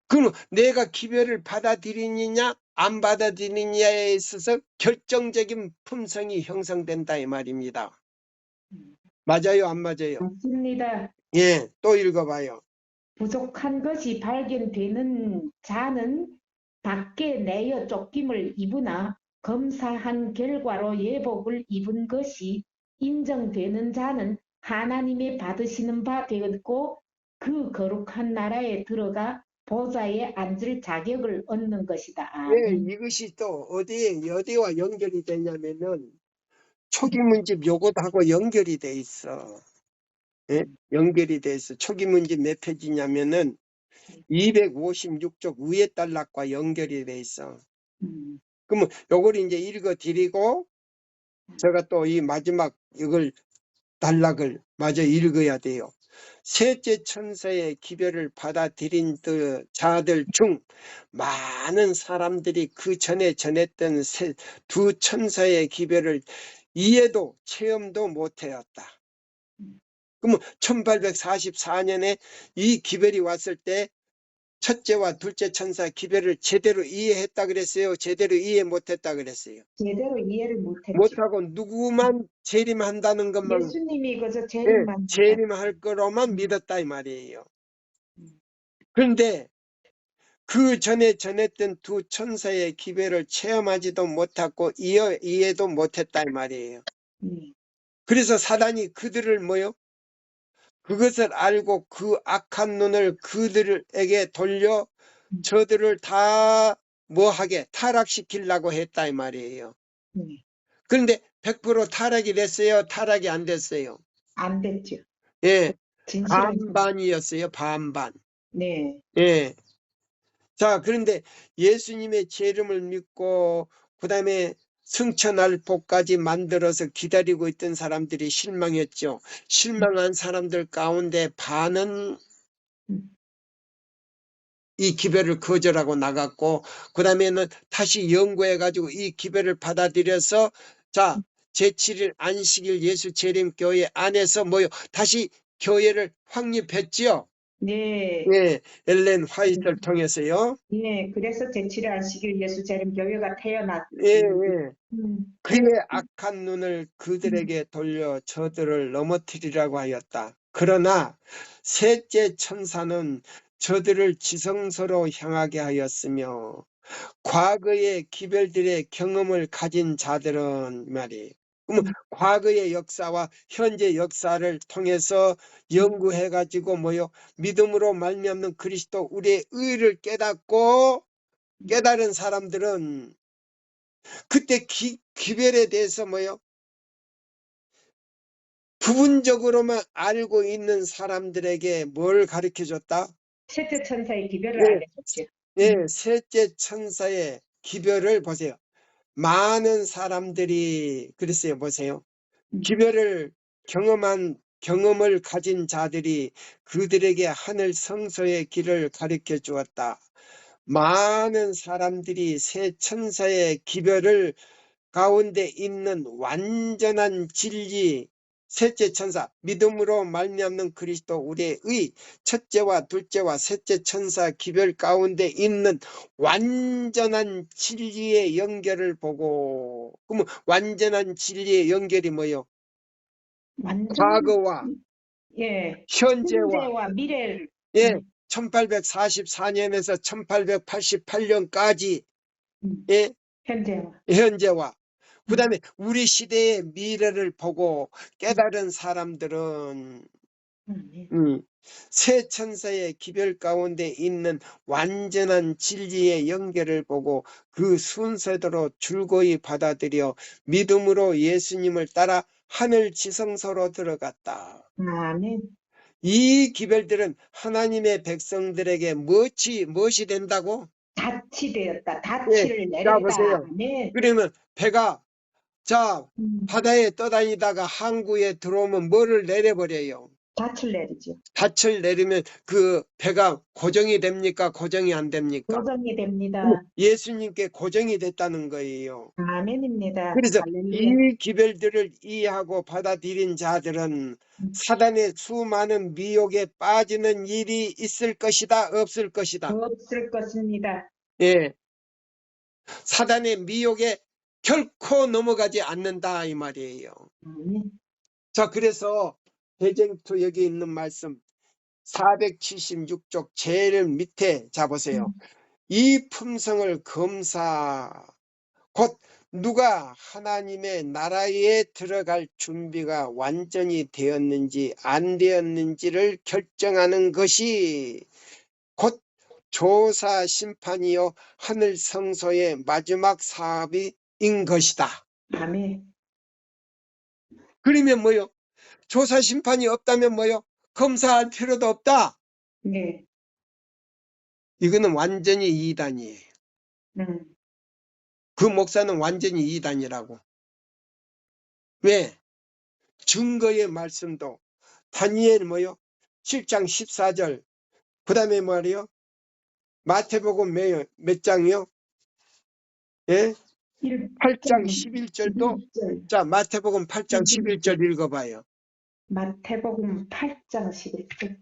그럼 내가 기별을 받아들이느냐 안 받아들이느냐에 있어서 결정적인 품성이 형성된다 이 말입니다. 맞아요, 안 맞아요? 맞습니다. 예, 또 읽어봐요. 부족한 것이 발견되는 자는 밖에 내어 쫓김을 입으나 검사한 결과로 예복을 입은 것이 인정되는 자는 하나님의 받으시는 바 되었고 그 거룩한 나라에 들어가 보좌에 앉을 자격을 얻는 것이다. 예, 아멘. 이것이 또 어디와 연결이 되냐면은 초기문집 요것하고 연결이 돼 있어. 예? 연결이 돼 있어. 초기문집 몇 페이지냐면은 256쪽 위에 단락과 연결이 돼 있어. 음, 그러면 요걸 이제 읽어 드리고 제가 또 이 마지막 이걸 단락을 마저 읽어야 돼요. 셋째 천사의 기별을 받아들인 자들 중 많은 사람들이 그 전에 전했던 두 천사의 기별을 이해도 체험도 못하였다. 그러면 1844년에 이 기별이 왔을 때 첫째와 둘째 천사 기별을 제대로 이해했다 그랬어요? 제대로 이해 못했다 그랬어요? 제대로 이해를 못했죠. 못하고 누구만 재림한다는 것만 예수님이 그저 예, 재림만 했다. 재림할 거로만 음, 믿었다 이 말이에요. 음, 그런데 그 전에 전했던 두 천사의 기별을 체험하지도 못하고 이해도 못했다 이 말이에요. 음, 그래서 사단이 그들을 뭐요? 그것을 알고 그 악한 눈을 그들에게 돌려 음, 저들을 다 뭐하게 타락시키려고 했다 이 말이에요. 음. 그런데 100% 타락이 됐어요? 타락이 안 됐어요? 안 됐죠. 예, 진실한 선. 반반이었어요. 반반. 네, 예. 자, 그런데 예수님의 제 이름을 믿고 그다음에 승천할 복까지 만들어서 기다리고 있던 사람들이 실망했죠. 실망한 사람들 가운데 반은 음, 이 기별을 거절하고 나갔고 그다음에는 다시 연구해 가지고 이 기별을 받아들여서 자, 제7일 안식일 예수 재림 교회 안에서 뭐요? 다시 교회를 확립했지요. 네, 예, 엘렌 화이트를 통해서요. 네. 그래서 제7일 안식일 예수 재림 교회가 예, 태어났지. 예. 그의 그래서 악한 눈을 음, 그들에게 돌려 저들을 넘어뜨리라고 하였다. 그러나 셋째 천사는 저들을 지성소로 향하게 하였으며 과거의 기별들의 경험을 가진 자들은 말이에요. 그러면 과거의 역사와 현재 역사를 통해서 연구해가지고 뭐요? 믿음으로 말미암는 그리스도 우리의 의를 깨닫고 깨달은 사람들은 그때 기별에 대해서 뭐요? 부분적으로만 알고 있는 사람들에게 뭘 가르쳐 줬다? 셋째 천사의 기별을 예, 알려줬죠. 예, 셋째 천사의 기별을 보세요. 많은 사람들이 그랬어요. 보세요. 음, 기별을 경험을 가진 자들이 그들에게 하늘 성소의 길을 가르쳐 주었다. 많은 사람들이 새 천사의 기별을 가운데 있는 완전한 진리, 셋째 천사, 믿음으로 말미암는 그리스도 우리의 의, 첫째와 둘째와 셋째 천사 기별 가운데 있는 완전한 진리의 연결을 보고, 그러면 완전한 진리의 연결이 뭐요? 완전한 과거와 예, 현재와, 현재와 미래를 예, 1844년에서 1888년까지, 음, 예, 현재와 현재와 그 음, 다음에 우리 시대의 미래를 보고 깨달은 사람들은 예. 음, 새 천사의 기별 가운데 있는 완전한 진리의 연결을 보고 그 순서대로 줄거이 받아들여 믿음으로 예수님을 따라 하늘 지성소로 들어갔다. 아멘. 이 기별들은 하나님의 백성들에게 무엇이 된다고? 다치되었다. 예, 다치를 자 내렸다. 보세요. 아멘. 그러면 배가 자, 음, 바다에 떠다니다가 항구에 들어오면 뭐를 내려버려요? 닻을 내리죠. 닻을 내리면 그 배가 고정이 됩니까? 고정이 안 됩니까? 고정이 그럼 됩니다. 예수님께 고정이 됐다는 거예요. 아멘입니다. 그래서 할렐루야. 이 기별들을 이해하고 받아들인 자들은 음, 사단의 수많은 미혹에 빠지는 일이 있을 것이다, 없을 것이다. 없을 것입니다. 예, 사단의 미혹에 결코 넘어가지 않는다 이 말이에요. 아멘. 자, 그래서 대쟁투 여기 있는 말씀 476쪽 제일 밑에 자 보세요. 음, 이 품성을 검사, 곧 누가 하나님의 나라에 들어갈 준비가 완전히 되었는지 안 되었는지를 결정하는 것이 곧 조사 심판이요 하늘 성소의 마지막 사업인 것이다. 아멘. 그러면 뭐요? 조사 심판이 없다면 뭐요? 검사할 필요도 없다. 네. 이거는 완전히 이단이에요. 음. 그 목사는 완전히 이단이라고. 왜? 증거의 말씀도 다니엘 뭐요? 7장 14절 그 다음에 말이요? 마태복음 몇 장이요? 예? 8장 11절도 11절. 자 마태복음 8장 11절 11절. 읽어봐요. 마태복음 8장 11절.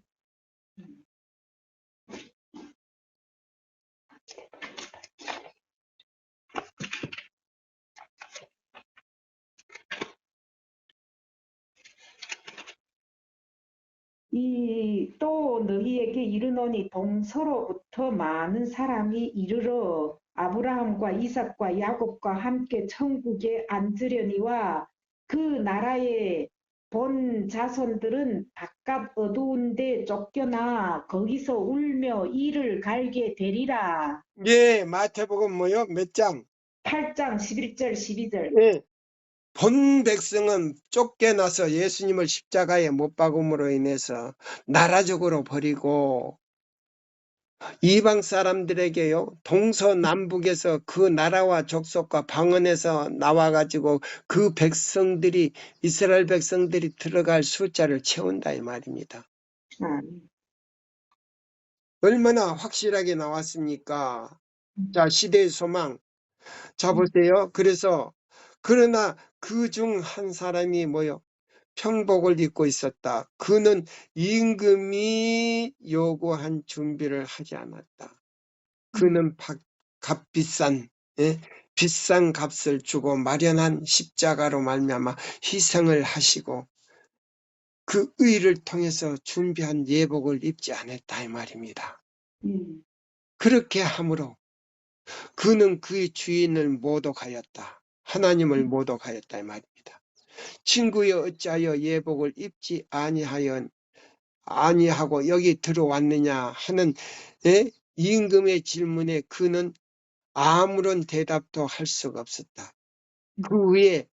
또 너희에게 이르노니 동서로부터 많은 사람이 이르러 아브라함과 이삭과 야곱과 함께 천국에 앉으려니와 그 나라의 본 자손들은 바깥 어두운 데 쫓겨나 거기서 울며 이를 갈게 되리라. 예, 마태복음 뭐요? 몇 장? 8장 11절 12절. 예. 본 백성은 쫓겨나서 예수님을 십자가에 못 박음으로 인해서 나라적으로 버리고 이방 사람들에게요, 동서남북에서 그 나라와 족속과 방언에서 나와가지고 그 백성들이, 이스라엘 백성들이 들어갈 숫자를 채운다 이 말입니다. 얼마나 확실하게 나왔습니까? 자, 시대의 소망. 자, 보세요. 그래서, 그러나 그 중 한 사람이 뭐요? 평복을 입고 있었다. 그는 임금이 요구한 준비를 하지 않았다. 그는 값비싼, 예? 비싼 값을 주고 마련한 십자가로 말미암아 희생을 하시고 그 의를 통해서 준비한 예복을 입지 않았다 이 말입니다. 그렇게 함으로 그는 그의 주인을 모독하였다. 하나님을 모독하였다 이 말입니다. 친구여 어찌하여 예복을 입지 아니하고 여기 들어왔느냐 하는 임금의 질문에 그는 아무런 대답도 할 수가 없었다. 그 후에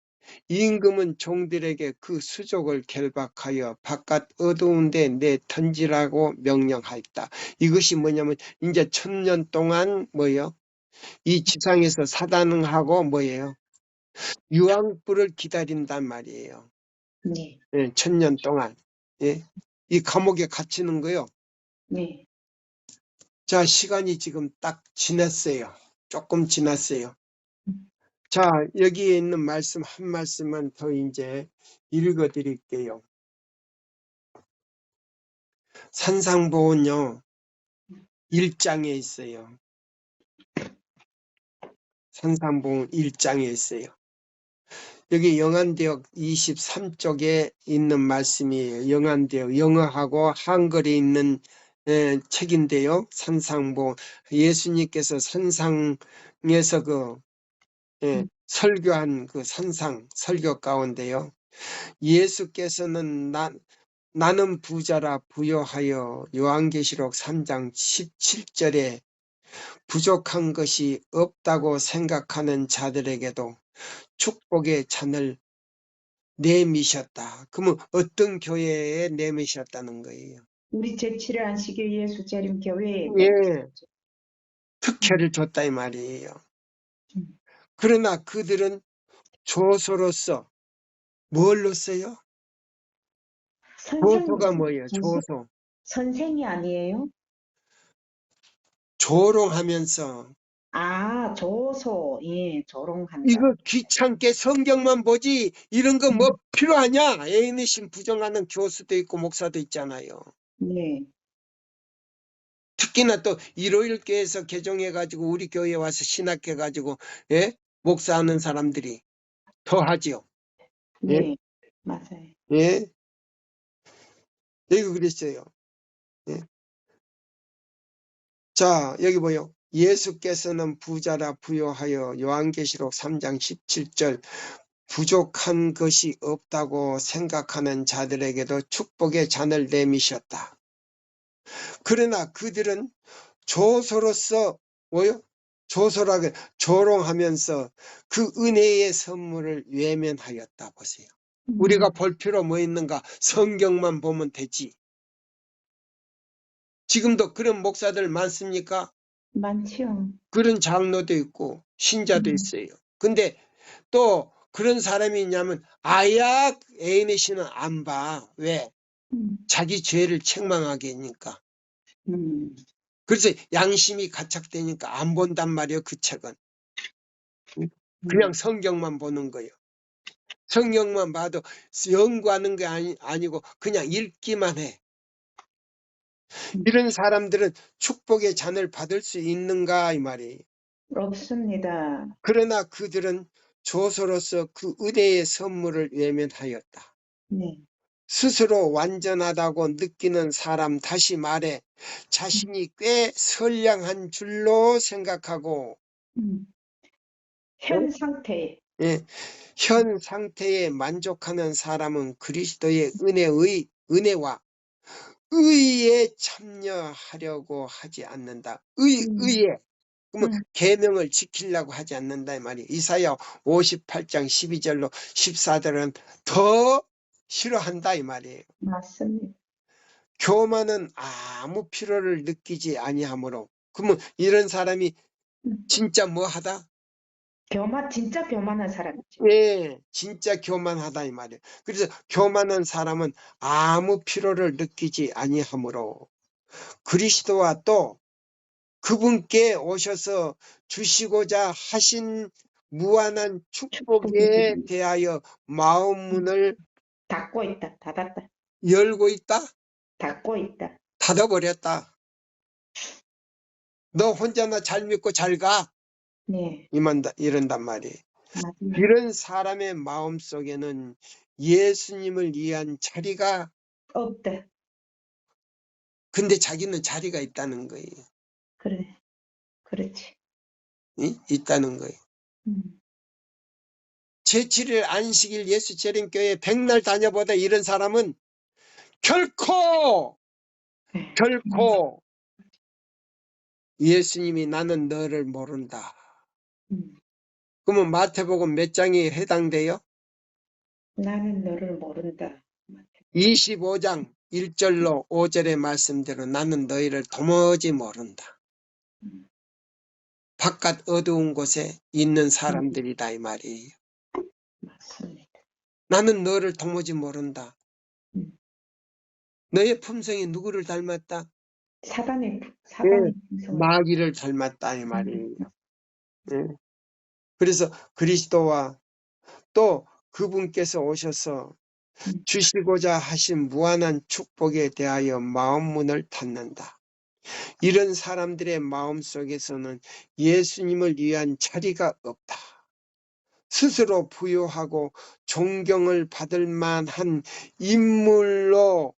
임금은 종들에게 그 수족을 결박하여 바깥 어두운 데 내 던지라고 명령하였다. 이것이 뭐냐면 이제 1000년 동안 뭐예요? 이 지상에서 사단하고 뭐예요? 유황불을 기다린단 말이에요. 네. 예, 1000년 동안. 예? 이 감옥에 갇히는 거요. 네. 자, 시간이 지금 딱 지났어요. 조금 지났어요. 자, 여기에 있는 말씀 한 말씀만 더 이제 읽어 드릴게요. 산상보훈요, 1장에 있어요. 산상보훈 1장에 있어요. 여기 영안대역 23쪽에 있는 말씀이에요. 영안대역, 영어하고 한글에 있는 책인데요. 산상보훈. 예수님께서 산상에서 설교한 그 산상 설교 가운데요. 예수께서는 나는 부자라 부요하여 요한계시록 3장 17절에 부족한 것이 없다고 생각하는 자들에게도 축복의 잔을 내미셨다. 그러면 어떤 교회에 내미셨다는 거예요? 우리 제7회 안식일 예수 재림 교회에 예, 특혜를 줬다 이 말이에요. 그러나 그들은 조소로서 뭘로써요? 조소가 뭐예요? 조소. 선생이 아니에요? 조롱하면서 조소. 예, 조롱한다. 이거 귀찮게 성경만 보지 이런 거 뭐 필요하냐? 애인이신 부정하는 교수도 있고 목사도 있잖아요. 네. 특히나 또 일요일 교회에서 개종해가지고 우리 교회에 와서 신학해가지고 예? 목사하는 사람들이 더 하지요. 예? 네. 맞아요. 예? 여기 그랬어요. 예? 자, 여기 보여. 예수께서는 부자라 부요하여 요한계시록 3장 17절 부족한 것이 없다고 생각하는 자들에게도 축복의 잔을 내미셨다. 그러나 그들은 조소로서 뭐요? 조소라게 조롱하면서 그 은혜의 선물을 외면하였다. 보세요. 우리가 볼 필요 뭐 있는가? 성경만 보면 되지. 지금도 그런 목사들 많습니까? 많지요. 그런 장로도 있고 신자도 음. 있어요. 근데 또 그런 사람이 있냐면 아약 애인의 신은 안 봐. 왜? 음. 자기 죄를 책망하게 하니까. 음. 그래서 양심이 가착되니까 안 본단 말이에요. 그 책은. 그냥 성경만 보는 거예요. 성경만 봐도 연구하는 게 아니고 그냥 읽기만 해. 이런 사람들은 축복의 잔을 받을 수 있는가 이 말이에요. 없습니다. 그러나 그들은 조소로서 그 은혜의 선물을 외면하였다. 네. 스스로 완전하다고 느끼는 사람, 다시 말해 자신이 꽤 선량한 줄로 생각하고 음. 어? 현 상태. 예, 현 상태에 만족하는 사람은 그리스도의 은혜와 의에 참여하려고 하지 않는다. 의에. 그러면 음. 계명을 지키려고 하지 않는다 이 말이에요. 이사야 58장 12절로 14절은 더 싫어한다 이 말이에요. 맞습니다. 교만은 아무 필요를 느끼지 아니하므로. 그러면 이런 사람이 음. 진짜 뭐 하다? 진짜 교만한 사람이죠. 예, 진짜 교만하다 이 말이에요. 그래서 교만한 사람은 아무 필요를 느끼지 아니하므로 그리스도와 또 그분께 오셔서 주시고자 하신 무한한 축복에 축복이 대하여 마음 문을 닫고 있다. 닫았다. 열고 있다? 닫고 있다. 닫아버렸다. 너 혼자나 잘 믿고 잘 가. 네. 이런단 말이에요. 맞아요. 이런 사람의 마음속에는 예수님을 위한 자리가 없다. 근데 자기는 자리가 있다는 거예요. 그래. 그렇지. 있다는 거예요. 음. 제7일 안식일 예수 재림교회 백날 다녀보다 이런 사람은 결코 예수님이 나는 너를 모른다. 음. 그러면 마태복음 몇 장이 해당돼요? 나는 너를 모른다. 25장 1절로 5절의 말씀대로 나는 너희를 도무지 모른다. 음. 바깥 어두운 곳에 있는 사람들이다 이 말이에요. 맞습니다. 나는 너를 도무지 모른다. 음. 너의 품성이 누구를 닮았다? 사단의 예, 품성을. 마귀를 닮았다 이 말이에요. 예. 그래서 그리스도와 또 그분께서 오셔서 음. 주시고자 하신 무한한 축복에 대하여 마음 문을 닫는다. 이런 사람들의 마음속에서는 예수님을 위한 자리가 없다. 스스로 부유하고 존경을 받을 만한 인물로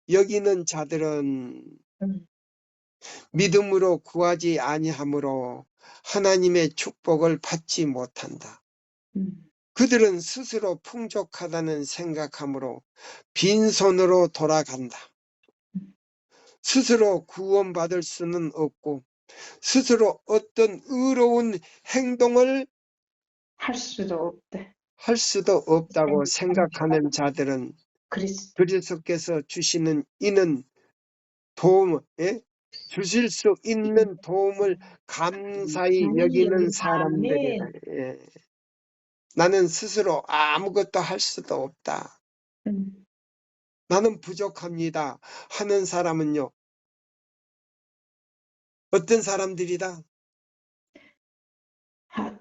여기는 자들은 음. 믿음으로 구하지 아니하므로 하나님의 축복을 받지 못한다. 음. 그들은 스스로 풍족하다는 생각함으로 빈손으로 돌아간다. 스스로 구원받을 수는 없고 스스로 어떤 의로운 행동을 할 수도 없다. 할 수도 없다고 생각하는 자들은 그리스도. 그리스도께서 주시는 이는 도움, 주실 수 있는 도움을 감사히 여기는 사람들이다. 아멘. 예. 나는 스스로 아무것도 할 수도 없다. 음. 나는 부족합니다. 하는 사람은요. 어떤 사람들이다?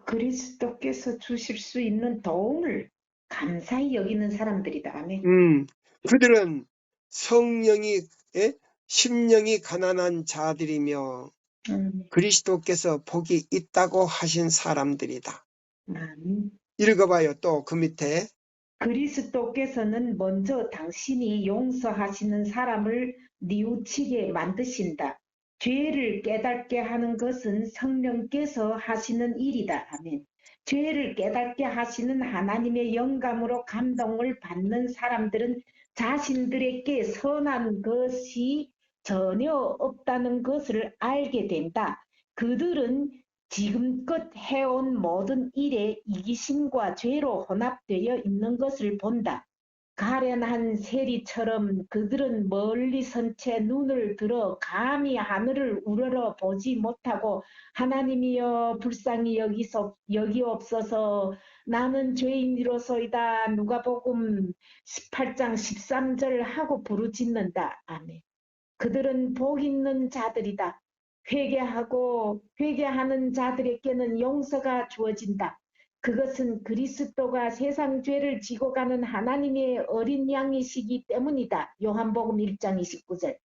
그리스도께서 주실 수 있는 도움을 감사히 여기는 사람들이다. 아멘. 그들은 성령이, 심령이 가난한 자들이며 그리스도께서 복이 있다고 하신 사람들이다. 아멘. 읽어봐요. 또 그 밑에. 그리스도께서는 먼저 당신이 용서하시는 사람을 뉘우치게 만드신다. 죄를 깨닫게 하는 것은 성령께서 하시는 일이다. 아멘. 죄를 깨닫게 하시는 하나님의 영감으로 감동을 받는 사람들은 자신들에게 선한 것이 전혀 없다는 것을 알게 된다. 그들은 지금껏 해온 모든 일에 이기심과 죄로 혼합되어 있는 것을 본다. 가련한 세리처럼 그들은 멀리 선 채 눈을 들어 감히 하늘을 우러러 보지 못하고 하나님이여 불쌍히 여기옵소서 나는 죄인이로소이다 누가복음 18장 13절 하고 부르짖는다. 아멘. 그들은 복 있는 자들이다. 회개하는 자들에게는 용서가 주어진다. 그것은 그리스도가 세상 죄를 지고 가는 하나님의 어린 양이시기 때문이다. 요한복음 1장 29절.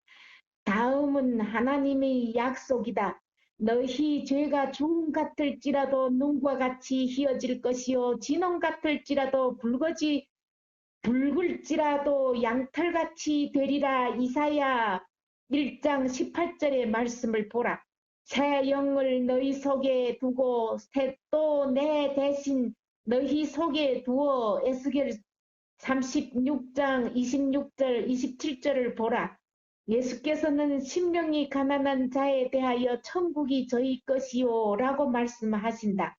다음은 하나님의 약속이다. 너희 죄가 주홍 같을지라도 눈과 같이 희어질 것이요 진홍 같을지라도 붉을지라도 양털같이 되리라. 이사야 1장 18절의 말씀을 보라. 새 영을 너희 속에 두고 또 내 대신 너희 속에 두어. 에스겔 36장 26절 27절을 보라. 예수께서는 심령이 가난한 자에 대하여 천국이 저희 것이요 라고 말씀하신다.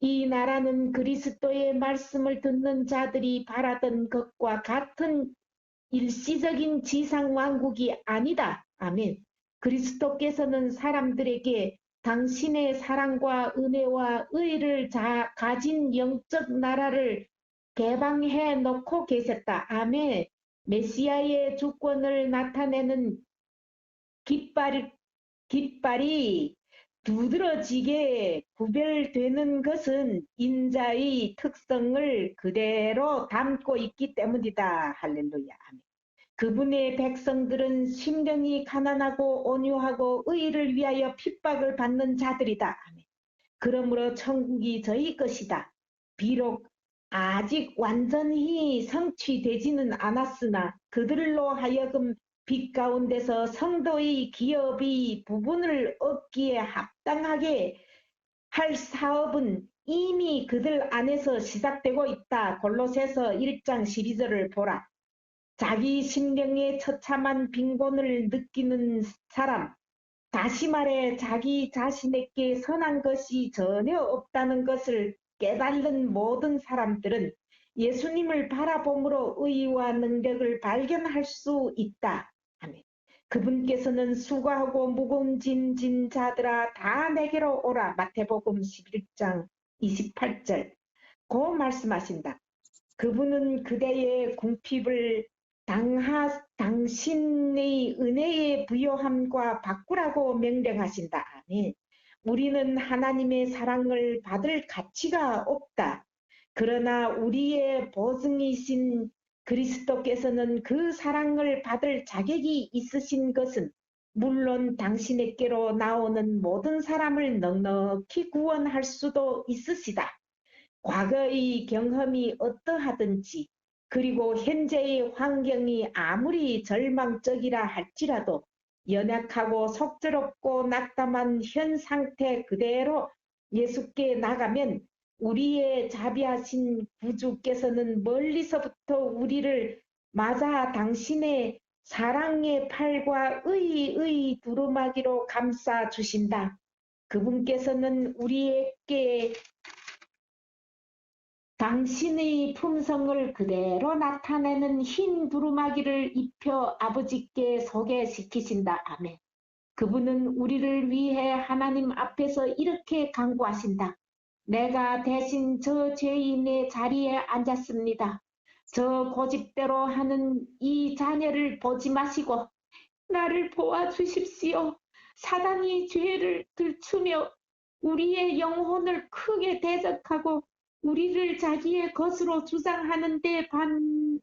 이 나라는 그리스도의 말씀을 듣는 자들이 바라던 것과 같은 일시적인 지상왕국이 아니다. 아멘. 그리스도께서는 사람들에게 당신의 사랑과 은혜와 의를 가진 영적 나라를 개방해 놓고 계셨다. 아멘. 메시아의 주권을 나타내는 깃발이 두드러지게 구별되는 것은 인자의 특성을 그대로 담고 있기 때문이다. 할렐루야. 아멘. 그분의 백성들은 심령이 가난하고 온유하고 의를 위하여 핍박을 받는 자들이다. 아멘. 그러므로 천국이 저희 것이다. 비록 아직 완전히 성취되지는 않았으나 그들로 하여금 빛 가운데서 성도의 기업이 부분을 얻기에 합당하게 할 사업은 이미 그들 안에서 시작되고 있다. 골로새서 1장 12절을 보라. 자기 심령의 처참한 빈곤을 느끼는 사람, 다시 말해 자기 자신에게 선한 것이 전혀 없다는 것을 깨달는 모든 사람들은 예수님을 바라봄으로 의와 능력을 발견할 수 있다. 아멘. 그분께서는 수고하고 무거운 짐진 자들아 다 내게로 오라. 마태복음 11장 28절. 고 말씀하신다. 그분은 그대의 궁핍을 당신의 은혜의 부요함과 바꾸라고 명령하신다. 아멘. 우리는 하나님의 사랑을 받을 가치가 없다. 그러나 우리의 보증이신 그리스도께서는 그 사랑을 받을 자격이 있으신 것은 물론 당신에게로 나오는 모든 사람을 넉넉히 구원할 수도 있으시다. 과거의 경험이 어떠하든지 그리고 현재의 환경이 아무리 절망적이라 할지라도 연약하고 속절없고 낙담한 현 상태 그대로 예수께 나가면 우리의 자비하신 구주께서는 멀리서부터 우리를 맞아 당신의 사랑의 팔과 의의 두루마기로 감싸 주신다. 그분께서는 우리에게 당신의 품성을 그대로 나타내는 흰 두루마기를 입혀 아버지께 소개시키신다. 아멘. 그분은 우리를 위해 하나님 앞에서 이렇게 간구하신다. 내가 대신 저 죄인의 자리에 앉았습니다. 저 고집대로 하는 이 자녀를 보지 마시고 나를 보아주십시오. 사단이 죄를 들추며 우리의 영혼을 크게 대적하고 우리를 자기의 것으로 주장하는 데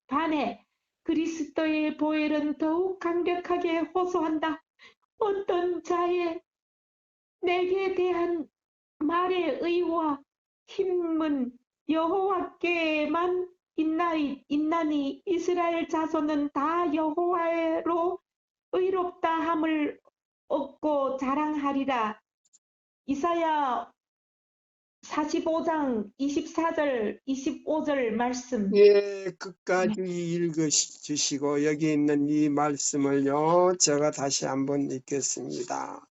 반해 그리스도의 보혈은 더욱 강력하게 호소한다. 어떤 자의 내게 대한 말의 의와 힘은 여호와께만 있나니 이스라엘 자손은 다 여호와로 의롭다 함을 얻고 자랑하리라. 이사야 45장 24절, 25절 말씀. 예, 끝까지 읽어주시고 여기 있는 이 말씀을요, 제가 다시 한번 읽겠습니다.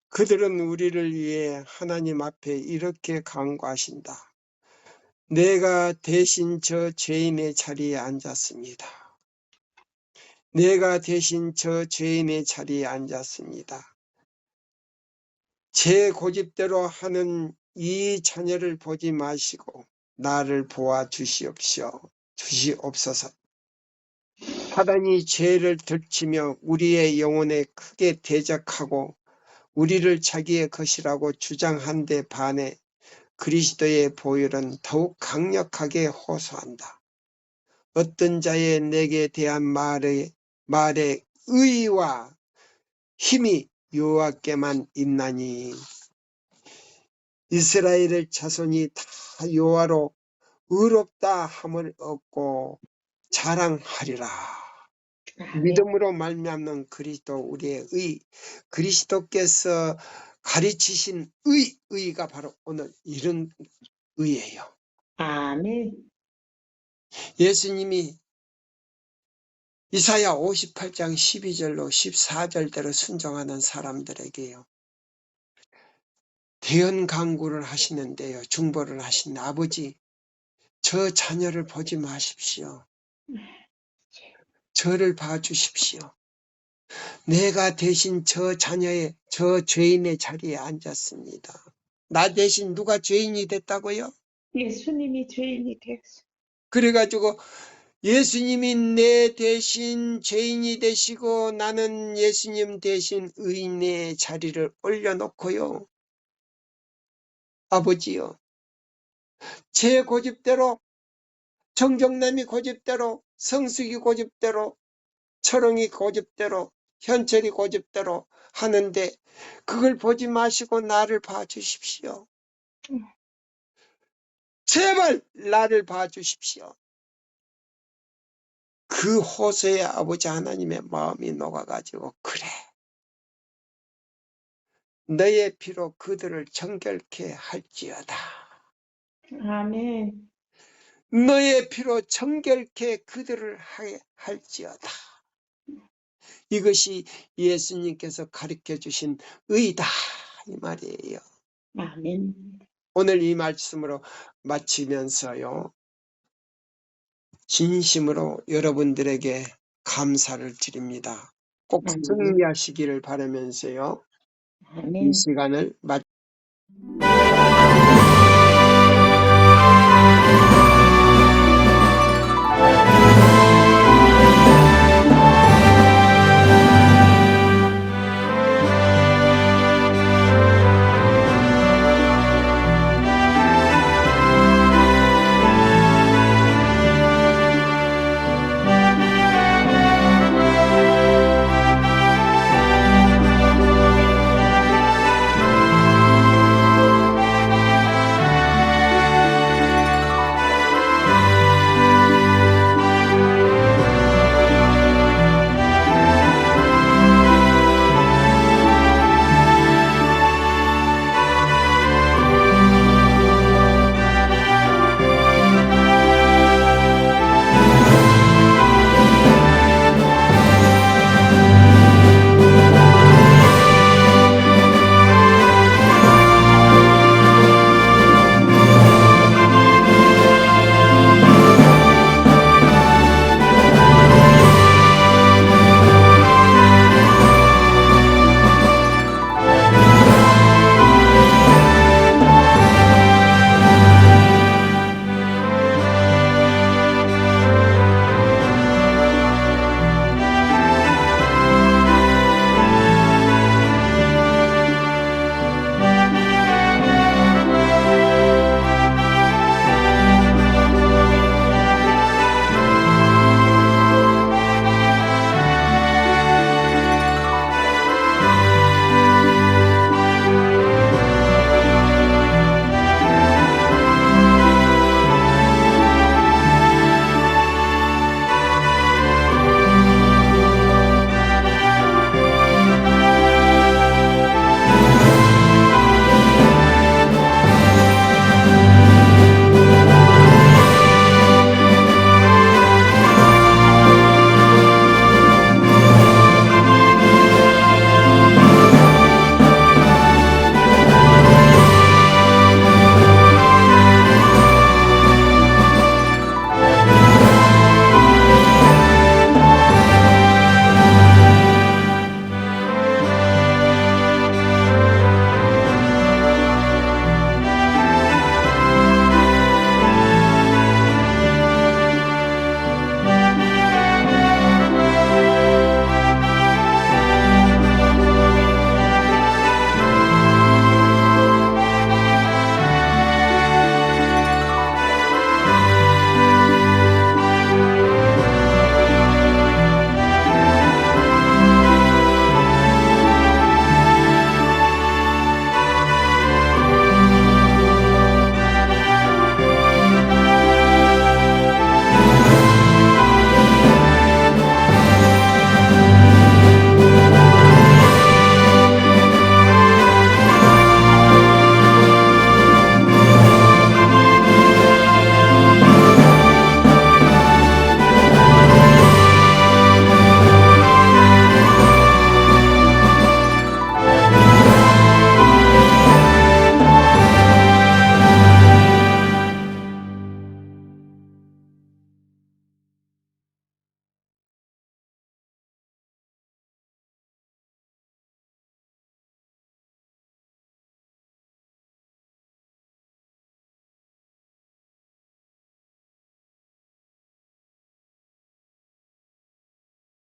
그들은 우리를 위해 하나님 앞에 이렇게 간구하신다. 내가 대신 저 죄인의 자리에 앉았습니다. 내가 대신 저 죄인의 자리에 앉았습니다. 제 고집대로 하는 이 자녀를 보지 마시고 나를 보아 주시옵소서. 사단이 죄를 들치며 우리의 영혼에 크게 대적하고 우리를 자기의 것이라고 주장한 데 반해 그리스도의 보혈은 더욱 강력하게 호소한다. 어떤 자의 내게 대한 말의 의와 힘이 여호와께만 있나니 이스라엘의 자손이 다 여호와로 의롭다 함을 얻고 자랑하리라. 믿음으로 말미암는 그리스도 우리의 의, 그리스도께서 가르치신 의가 바로 오늘 이런 의예요. 아멘. 예수님이 이사야 58장 12절로 14절대로 순종하는 사람들에게요, 대언 강구를 하시는데요, 중보를 하신 아버지, 저 자녀를 보지 마십시오. 저를 봐주십시오. 내가 대신 저 죄인의 자리에 앉았습니다. 나 대신 누가 죄인이 됐다고요? 예수님이 죄인이 되었어. 그래가지고 예수님이 내 대신 죄인이 되시고 나는 예수님 대신 의인의 자리를 올려놓고요. 아버지요, 제 고집대로, 정정남이 고집대로, 성숙이 고집대로, 철옹이 고집대로, 현철이 고집대로 하는데 그걸 보지 마시고 나를 봐주십시오. 제발 나를 봐주십시오. 그 호소에 아버지 하나님의 마음이 녹아가지고, 그래, 너의 피로 그들을 정결케 할지어다. 아멘. 너의 피로 정결케 그들을 할지어다. 이것이 예수님께서 가르쳐 주신 의다, 이 말이에요. 아멘. 오늘 이 말씀으로 마치면서요, 진심으로 여러분들에게 감사를 드립니다. 꼭 아멘. 승리하시기를 바라면서요, 이 아멘. 시간을 마치